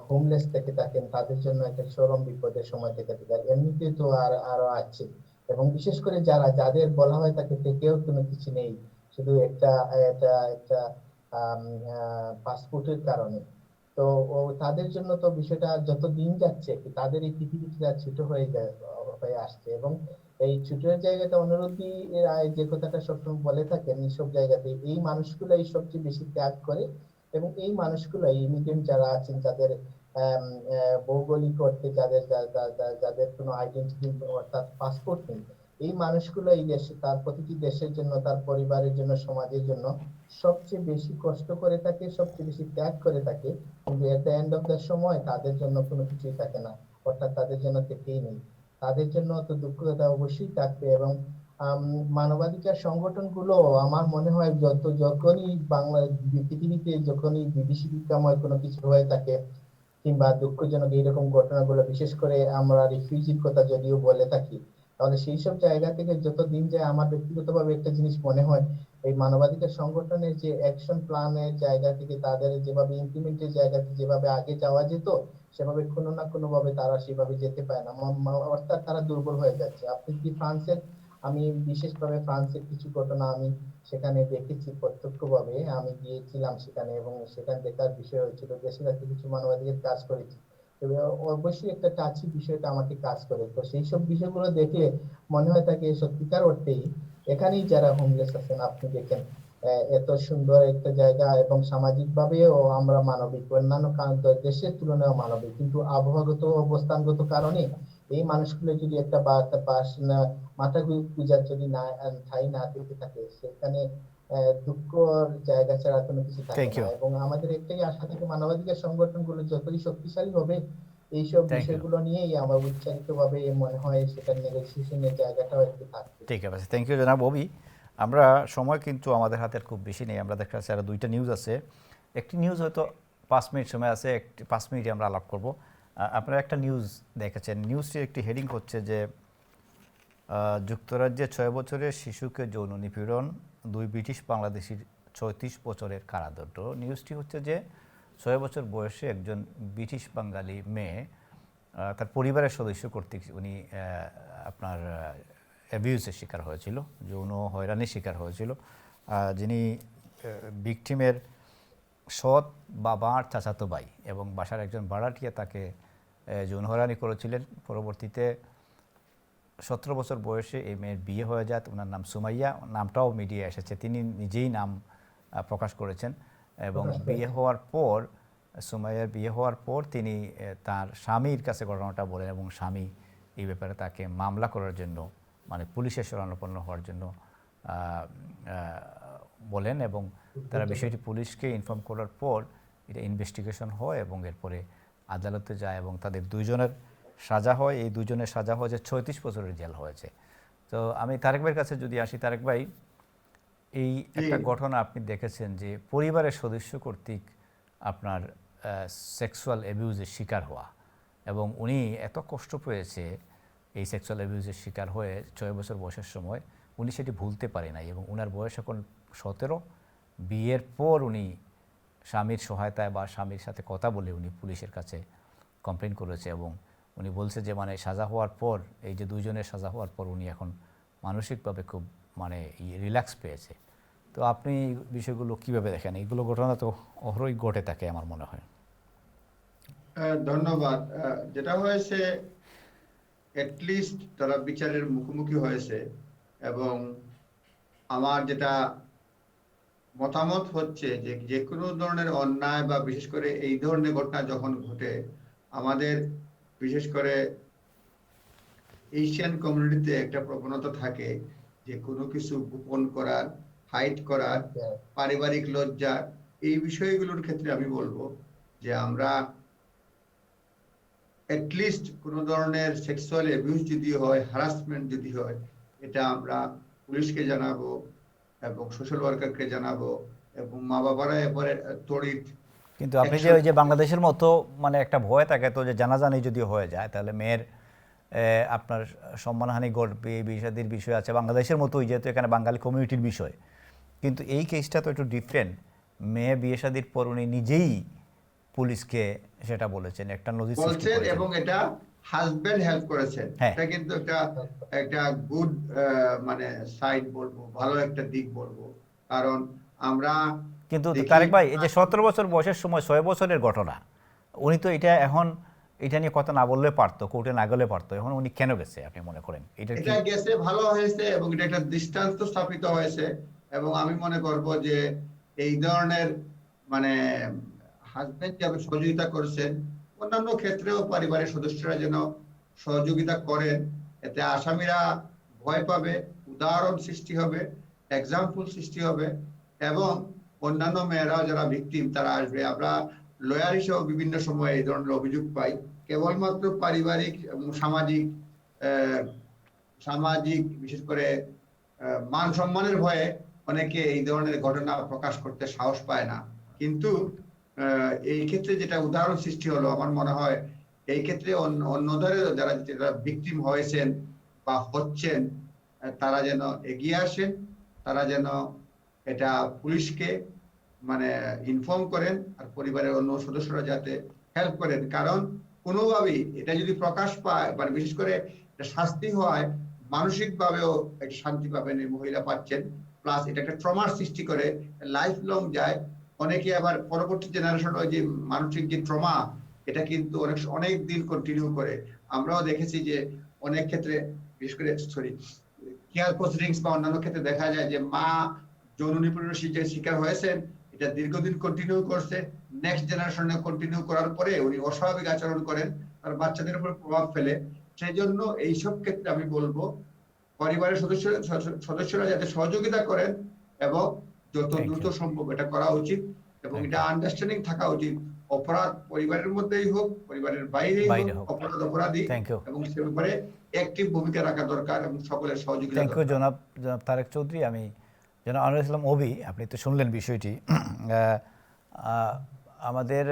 হোমলেস থেকে থাকেন তাদের জন্য একটা চরম বিপদের সময় থেকে থাকে। আর এমনিতে তো আরো আছে, এবং বিশেষ করে যাদের বলা হয় তাকে থেকেও কোনো কিছু নেই, শুধু একটা একটা একটা পাসপোর্টের কারণে। তো তাদের জন্য তো বিষয়টা যত দিন যাচ্ছে তাদের এই পৃথিবীটা ছোট হয়ে আসছে, এবং এই ছোটের জায়গাটা অনুরোধী যে কথাটা সবসময় বলে থাকেন এইসব জায়গাতে এই মানুষগুলাই সবচেয়ে বেশি ত্যাগ করে, এবং এই মানুষগুলাই ইমিগ্রেন্ট যারা আছেন, যাদের ভৌগোলিক অর্থে যাদের কোনো আইডেন্টিটি অর্থাৎ পাসপোর্ট নেই, এই মানুষগুলো এই দেশে তার প্রতিটি দেশের জন্য, তার পরিবারের জন্য, সমাজের জন্য সবচেয়ে বেশি কষ্ট করে থাকে, সবচেয়ে বেশি ত্যাগ করে থাকে। কিন্তু at the end of the সময় তাদের জন্য কোনো কিছুই থাকে না, অর্থাৎ তাদের জন্য থেকেই নেই। তাদের জন্য তো দুঃখতা অবশ্যই থাকবে। এবং মানবাধিকার সংগঠনগুলো আমার মনে হয় যখনই পৃথিবীতে যখনই বিভীষিকাময় কোনো কিছু হয়ে থাকে কিংবা দুঃখজনক এইরকম ঘটনাগুলো, বিশেষ করে আমরা রিফিউজির কথা যদিও বলে থাকি, তাহলে সেই সব জায়গা থেকে যত দিন যায় আমার ব্যক্তিগতভাবে একটা জিনিস মনে হয়, এই মানবাধিকার সংগঠনের যে অ্যাকশন প্ল্যানের জায়গা থেকে, তাদের যেভাবে ইমপ্লিমেন্টের জায়গা থেকে যেভাবে আগে যাওয়া যেত, সেভাবে কোনো না কোনো ভাবে তারা সেভাবে যেতে পারে না, অর্থাৎ তারা দুর্বল হয়ে যাচ্ছে। আপনি কি ফ্রান্সের, আমি বিশেষভাবে ফ্রান্সের কিছু ঘটনা আমি সেখানে দেখেছি প্রত্যক্ষভাবে, আমি গিয়েছিলাম সেখানে এবং সেখানে দেখার বিষয় হচ্ছিল, দেশের কাছে কিছু মানবাধিকার কাজ করেছি, তবে অবশ্যই একটা টাচি বিষয়টা আমাকে কাজ করে। তো সেই সব বিষয়গুলো দেখলে মনে হয় থাকে সত্যিকার অর্থেই এখানেই যারা হোমলেস আছেন আপনি দেখেন এত সুন্দর একটা জায়গা এবং সামাজিক ভাবেও আমরা মানবিক, অন্যান্য দেশের তুলনায় মানবিক, কিন্তু আবহাওয়াগত অবস্থানগত কারণে এই মানুষগুলো যদি একটা বাস না, মাথা গুঁজার যদি না ঠাঁই না দিতে থাকে, সেখানে দুঃখর জায়গা ছাড়া কোনো কিছু থাকে থ্যাংক না। ইউ, এবং আমাদের একটাই আশা থাকে, মানবাধিকার সংগঠনগুলো যতই শক্তিশালী হবে এইসব থ্যাংক ইউ। বিষয়গুলো নিয়েই আমার উচ্চারিত ভাবে মনে হয় সেটার নেগোসিয়েশনের জায়গাটাও একটু থাকবে। ঠিক আছে, থ্যাংক ইউ জনাব অবি। আমরা সময় কিন্তু আমাদের হাতের খুব বেশি নেই, আমরা দেখা যাচ্ছে আরও 2টা নিউজ আছে। একটি নিউজ হয়তো 5 মিনিট সময় আছে, 5 মিনিটে আমরা আলাপ করব। আপনারা একটা নিউজ দেখেছেন, নিউজটির একটি হেডিং হচ্ছে যে যুক্তরাজ্যে 6 বছরের শিশুকে যৌন নিপীড়ন, 2 ব্রিটিশ বাংলাদেশির 36 বছরের কারাদণ্ড। নিউজটি হচ্ছে যে 6 বছর বয়সে একজন ব্রিটিশ বাঙালি মেয়ে তার পরিবারের সদস্য কর্তৃক উনি আপনার অ্যাবিউজের শিকার হয়েছিল, যৌন হয়রানির শিকার হয়েছিল। যিনি ভিকটিমের সৎ বাবার চাচাতো ভাই এবং বাসার একজন ভাড়াটিয়া তাকে যৌন হয়রানি করেছিলেন। পরবর্তীতে 17 বছর বয়সে এই মেয়ের বিয়ে হয়ে যায়। ওনার নাম সুমাইয়া, নামটাও মিডিয়া এসেছে, তিনি নিজেই নাম প্রকাশ করেছেন। এবং বিয়ে হওয়ার পর, সুমাইয়ার বিয়ে হওয়ার পর তিনি তার স্বামীর কাছে ঘটনাটা বলেন এবং স্বামী এই ব্যাপারে তাকে মামলা করার জন্য, মানে পুলিশের শরণাপন্ন হওয়ার জন্য বলেন এবং তারা বিষয়টি পুলিশকে ইনফর্ম করার পর এটা ইনভেস্টিগেশন হয় এবং এরপরে আদালতে যায় এবং তাদের 2 জনের সাজা হয়। এই 2 জনের সাজা হয় যে 36 বছরের জেল হয়েছে। তো আমি তারেক ভাইয়ের কাছে যদি আসি, তারেক ভাই, এই একটা ঘটনা আপনি দেখেছেন যে পরিবারের সদস্য কর্তৃক আপনার সেক্সুয়াল অ্যাবিউজের শিকার হওয়া, এবং উনি এত কষ্ট পেয়েছে এই সেক্সুয়াল অ্যাবিউজের শিকার হয়ে 6 বছর বয়সের সময়, উনি সেটি ভুলতে পারে নাই এবং ওনার বয়স এখন 17। বিয়ের পর উনি স্বামীর সহায়তায় বা স্বামীর সাথে কথা বলে উনি পুলিশের কাছে কমপ্লেন করেছে এবং উনি বলছে যে মানে সাজা হওয়ার পর, এই যে 2 জনের সাজা হওয়ার পর উনি এখন মানসিকভাবে খুব মানে রিল্যাক্স পেয়েছে। তো আপনি বিষয়গুলো কিভাবে দেখেন? এইগুলো ঘটনা তো অহরই ঘটে থাকে আমার মনে হয়। ধন্যবাদ। যেটা হয়েছে, অ্যাটলিস্ট তারা বিচারের মুখোমুখি হয়েছে এবং আমার যেটা মতামত হচ্ছে যে যে কোনো ধরনের অন্যায় বা বিশেষ করে এই ধরনের ঘটনা যখন ঘটে, আমাদের বিশেষ করে এশিয়ান কমিউনিটিতে একটা প্রবণতা থাকে যে কোনো কিছু গোপন করার, হাইড করার, পারিবারিক লজ্জা, এই বিষয়গুলোর ক্ষেত্রে আমি বলবো যে আমরা অ্যাটলিস্ট কোনো ধরনের সেক্সুয়াল অ্যাবিউজ যদি হয়, হ্যারাসমেন্ট যদি হয়, এটা আমরা পুলিশকে জানাবো এবং সোশ্যাল ওয়ার্কারকে জানাবো এবং মা বাবারা এরপরে তড়িৎ। কিন্তু আপনি যে ওই যে বাংলাদেশের মতো মানে একটা ভয় থাকে তো যে জানাজানি যদি হয়ে যায় তাহলে মেয়ের আপনার সম্মানহানি ঘটবে, এই বিষাদির বিষয় আছে বাংলাদেশের মতোই, যেহেতু এখানে বাঙালি কমিউনিটির বিষয়। কিন্তু এই কেসটা তো একটু ডিফারেন্ট। মেয়ে বিয়ে শাদির পর উনি নিজেই পুলিশকে সেটা বলেছেন, একটা নজির সৃষ্টি করেছেন এবং এটা হাজবেন্ড হেল্প করেছেন। হ্যাঁ। এটা কিন্তু একটা গুড মানে সাইড বলবো, ভালো একটা দিক বলবো। কারণ আমরা কিন্তু তারেক ভাই, এই যে 17 বছর বয়সের সময় 6 বছরের ঘটনা, উনি তো এটা নিয়ে কথা না বললে পারতো, কোর্টে না গেলে পারতো, এখন উনি কেন গেছে আপনি মনে করেন? এটা গেছে ভালো হয়েছে এবং এটা একটা দৃষ্টান্ত স্থাপিত হয়েছে এবং আমি মনে করব যে এই ধরনের মানে হাজবেন্ড যেভাবে সহযোগিতা করছেন, অন্যান্য ক্ষেত্রেও পরিবারের সদস্যরা যেন সহযোগিতা করেন। এতে আসামিরা ভয় পাবে, উদাহরণ সৃষ্টি হবে, এক্সাম্পল সৃষ্টি হবে এবং অন্যান্য মেয়েরাও যারা ভিকটিম তারা আসবে। আমরা লয়ার হিসেবে বিভিন্ন সময় এই ধরনের অভিযোগ পাই, কেবলমাত্র পারিবারিক এবং সামাজিক বিশেষ করে মান সম্মানের ভয়ে অনেকে এই ধরনের ঘটনা প্রকাশ করতে সাহস পায় না। কিন্তু এই ক্ষেত্রে যেটা উদাহরণ সৃষ্টি হলো, আমার মনে হয় এই ক্ষেত্রে অন্যদের যারা ভিকটিম হয়েছেন বা হচ্ছেন তারা যেন এগিয়ে আসেন, তারা যেন এটা পুলিশকে মানে ইনফর্ম করেন আর পরিবারের অন্য সদস্যরা যাতে হেল্প করেন। কারণ কোনোভাবেই এটা যদি প্রকাশ পায়, মানে বিশেষ করে শাস্তি হয়, মানসিক ভাবেও শান্তি পাবেন এই মহিলা পাচ্ছেন, প্লাস এটা একটা ট্রমার সৃষ্টি করে, লাইফ লং যায়। অনেকে আবার পরবর্তী জেনারেশন ওই যে মানসিক যে ট্রমা, এটা কিন্তু অনেক দিন কন্টিনিউ করে। আমরাও দেখেছি যে অনেক ক্ষেত্রে বিশেষ করে কেয়ার প্রসিডিংস বা অন্যান্য ক্ষেত্রে দেখা যায় যে মা যৌন নিপীড়নের যে শিকার হয়েছেন, এটা দীর্ঘদিন কন্টিনিউ করছে, নেক্সট জেনারেশনে কন্টিনিউ করার পরে উনি অস্বাভাবিক আচরণ করেন, তার বাচ্চাদের উপর প্রভাব ফেলে। সেই জন্য এইসব ক্ষেত্রে আমি বলবো পরিবারের সদস্যরা যাতে সহযোগিতা করেন এবং যত দ্রুত সম্ভব এটা করা উচিত, এবং এটা আন্ডারস্ট্যান্ডিং থাকা উচিত। অপরাধ পরিবারের মধ্যেই হোক, পরিবারের বাইরেই হোক, অপরাধ অপরাধী, এবং সে ব্যাপারে অ্যাক্টিভ ভূমিকা রাখা দরকার এবং সকলের সহযোগিতা। থ্যাংক ইউ জনাব তারেক চৌধুরী। আমি জনাব আনোয়ার ইসলাম অভি, আপনি তো শুনলেন বিষয়টি। আমাদের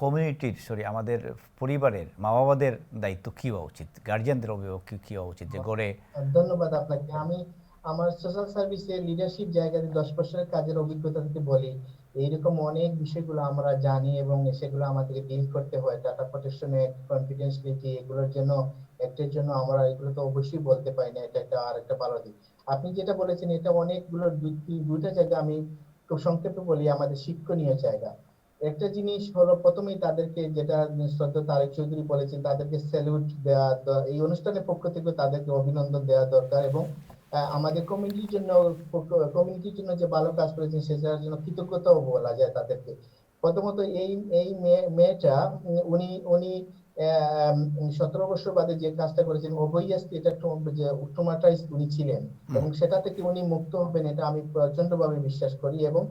কমিউনিটির আমাদের পরিবারের মা বাবাদের দায়িত্ব কী হওয়া উচিত, গার্জিয়ানদের অভিভাবক কী হওয়া উচিত যে গড়ে? ধন্যবাদ আপনাকে। আমি আমার সোশ্যাল সার্ভিসে লিডারশিপ জায়গাতে 10 বছরের কাজের অভিজ্ঞতা থেকে বলি, এইরকম অনেক বিষয়গুলো আমরা জানি এবং সেগুলো আমাদেরকে ডিল করতে হয়। ডাটা প্রোটেকশন এক্ট, কনফিডেন্সিয়ালিটি, এগুলোর জন্য একটার জন্য আমরা এগুলো তো অবশ্যই বলতে পারি না, এটা একটা আর একটা ভালো দিক। আপনি যেটা বলেছেন এটা অনেকগুলো দুইটা জায়গা আমি খুব সংক্ষেপে বলি, আমাদের শিক্ষণীয় জায়গা। একটা জিনিস হলো প্রথমেই তাদেরকে, যেটা শ্রদ্ধা তারেক চৌধুরী বলেছেন, তাদেরকে স্যালুট দেওয়া, এই অনুষ্ঠানের পক্ষ থেকে তাদেরকে অভিনন্দন দেওয়া দরকার, এবং আমাদের কমিউনিটির জন্য যে ভালো কাজ করেছেন সেটার জন্য কৃতজ্ঞতাও বলা যায় তাদেরকে। প্রথমত এই মেয়েটা উনি উনি 17 বছর বাদে যে কাজটা করেছেন, অবভিয়াসলি এটা যে ট্রমাটাইজ উনি ছিলেন, এবং সেটা থেকে উনি মুক্ত হবেন এটা আমি প্রচন্ডভাবে বিশ্বাস করি। এবং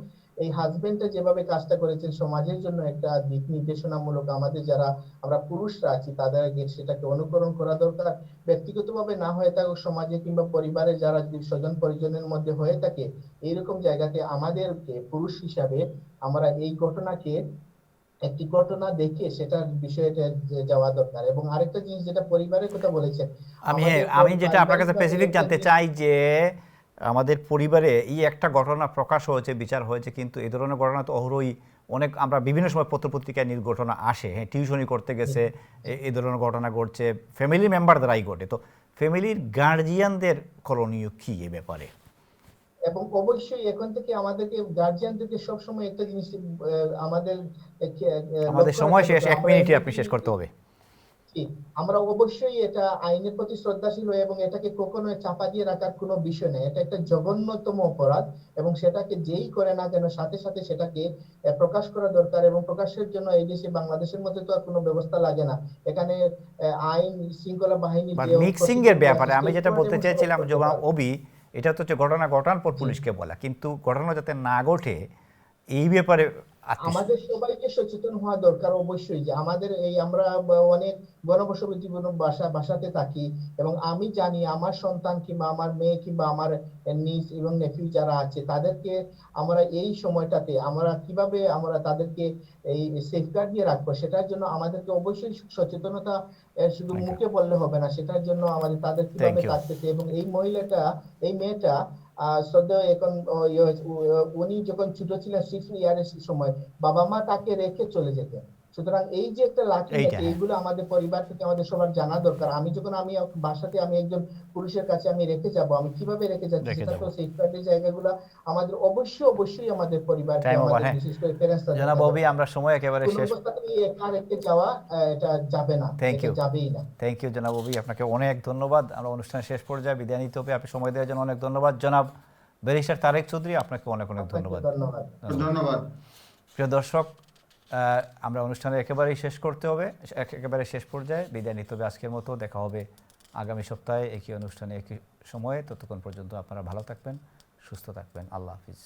এই হাজবেন্ডটা যেভাবে কাজটা করেছেন সমাজের জন্য একটা দিক নির্দেশনামূলক, আমাদের যারা আমরা পুরুষরা আছি তাদের সেটাকে অনুকরণ করা দরকার। ব্যক্তিগতভাবে না হয়ে থাকুক, সমাজে কিংবা পরিবারে যারা যদি স্বজন পরিজনের মধ্যে হয়ে থাকে, এইরকম জায়গাতে আমাদেরকে পুরুষ হিসাবে আমরা এই ঘটনাকে একটি ঘটনা দেখে সেটার বিষয়টা যাওয়া দরকার। এবং আরেকটা জিনিস যেটা পরিবারের কথা বলেছেন, আমি যেটা আপনার কাছে স্পেসিফিক জানতে চাই যে আমাদের পরিবারে এই একটা ঘটনা প্রকাশ হয়েছে, বিচার হয়েছে, কিন্তু এই ধরনের ঘটনা তো অহরই অনেক, আমরা বিভিন্ন সময় পত্রপত্রিকায় ঘটনা আসে, হ্যাঁ, টিউশনি করতে গেছে এই ধরনের ঘটনা ঘটছে, ফ্যামিলি মেম্বার দ্বারাই ঘটে। তো ফ্যামিলির গার্জিয়ানদের করণীয় কি এ ব্যাপারে? এবং অবশ্যই এখন থেকে আমাদেরকে গার্জিয়ানদেরকে সবসময় একটা জিনিস আমাদের সময় শেষ, 1 মিনিটে আপনি শেষ করতে হবে। আমরা অবশ্যই এটা আইনের প্রতি শ্রদ্ধাশীল হই এবং এটাকে কখনো চাপা দিয়ে রাখার কোনো বিষয় নেই। এটা একটা জঘন্যতম অপরাধ এবং সেটাকে যেই করে না কেন সাথে সাথে সেটাকে প্রকাশ করা দরকার। এবং প্রকাশের জন্য এই দেশে বাংলাদেশের মধ্যে তো আর কোনো ব্যবস্থা লাগে না। এখানে আইন শৃঙ্খলা বাহিনী মিক্সিং এর ব্যাপারে আমি যেটা বলতে চাইছিলাম জনাব অবি, এটা তো হচ্ছে ঘটনা ঘটানোর পর পুলিশকে বলা, কিন্তু ঘটনা যাতে না ঘটে এই ব্যাপারে আমাদের সবাইকে সচেতন হওয়া দরকার। অবশ্যই যে আমাদের এই আমরা অনেক গণবসতি বাসাতে থাকি এবং আমি জানি আমার সন্তান কিংবা আমার মেয়ে কিংবা আমার নিস এবং নেফিউ যারা আছে তাদেরকে আমরা এই সময়টাতে আমরা কিভাবে আমরা তাদেরকে এই সেফগার্ড দিয়ে রাখবো, সেটার জন্য আমাদেরকে অবশ্যই সচেতনতা শুধু মুখে বললে হবে না, সেটার জন্য আমাদের তাদের কিভাবে থাকতেছে। এবং এই মেয়েটা শ্রদ্ধেয় এখন উনি যখন ছোট ছিলেন 6 ইয়ারের সময় বাবা মা তাকে রেখে চলে যেতেন। সুতরাং এই যে একটা লাঠি, এইগুলো আমাদের পরিবার থেকে আমাদের সবার জানা দরকার। আমি বাসাতে আমি একজন পুরুষের কাছে আমি রেখে যাব, আমি কিভাবে রেখে যাচ্ছি, সেটা তো সেফগার্ডের জায়গাগুলো আমাদের অবশ্যই আমাদের পরিবারকে, আমাদের বিশেষ করে প্যারেন্টসরা। জনাব অভি, আমরা সময় একেবারে শেষ, একা রেখে যাওয়া এটা যাবে না, এটা যাবেই না। থ্যাংক ইউ জনাব অভি, আপনাকে অনেক ধন্যবাদ। আমরা অনুষ্ঠানের শেষ পর্যায়ে বিদায় নিতে হবে, আপনি সময় দেওয়ার জন্য অনেক ধন্যবাদ। জনাব ব্যারিস্টার তারেক চৌধুরী, আপনাকে অনেক ধন্যবাদ। ধন্যবাদ। প্রিয় দর্শক, আমরা অনুষ্ঠানে একেবারে শেষ পর্যায়ে বিদায় নিতে হবে আজকের মতো। দেখা হবে আগামী সপ্তাহে একই অনুষ্ঠানে একই সময়ে। ততক্ষণ পর্যন্ত আপনারা ভালো থাকবেন, সুস্থ থাকবেন। আল্লাহ হাফিজ।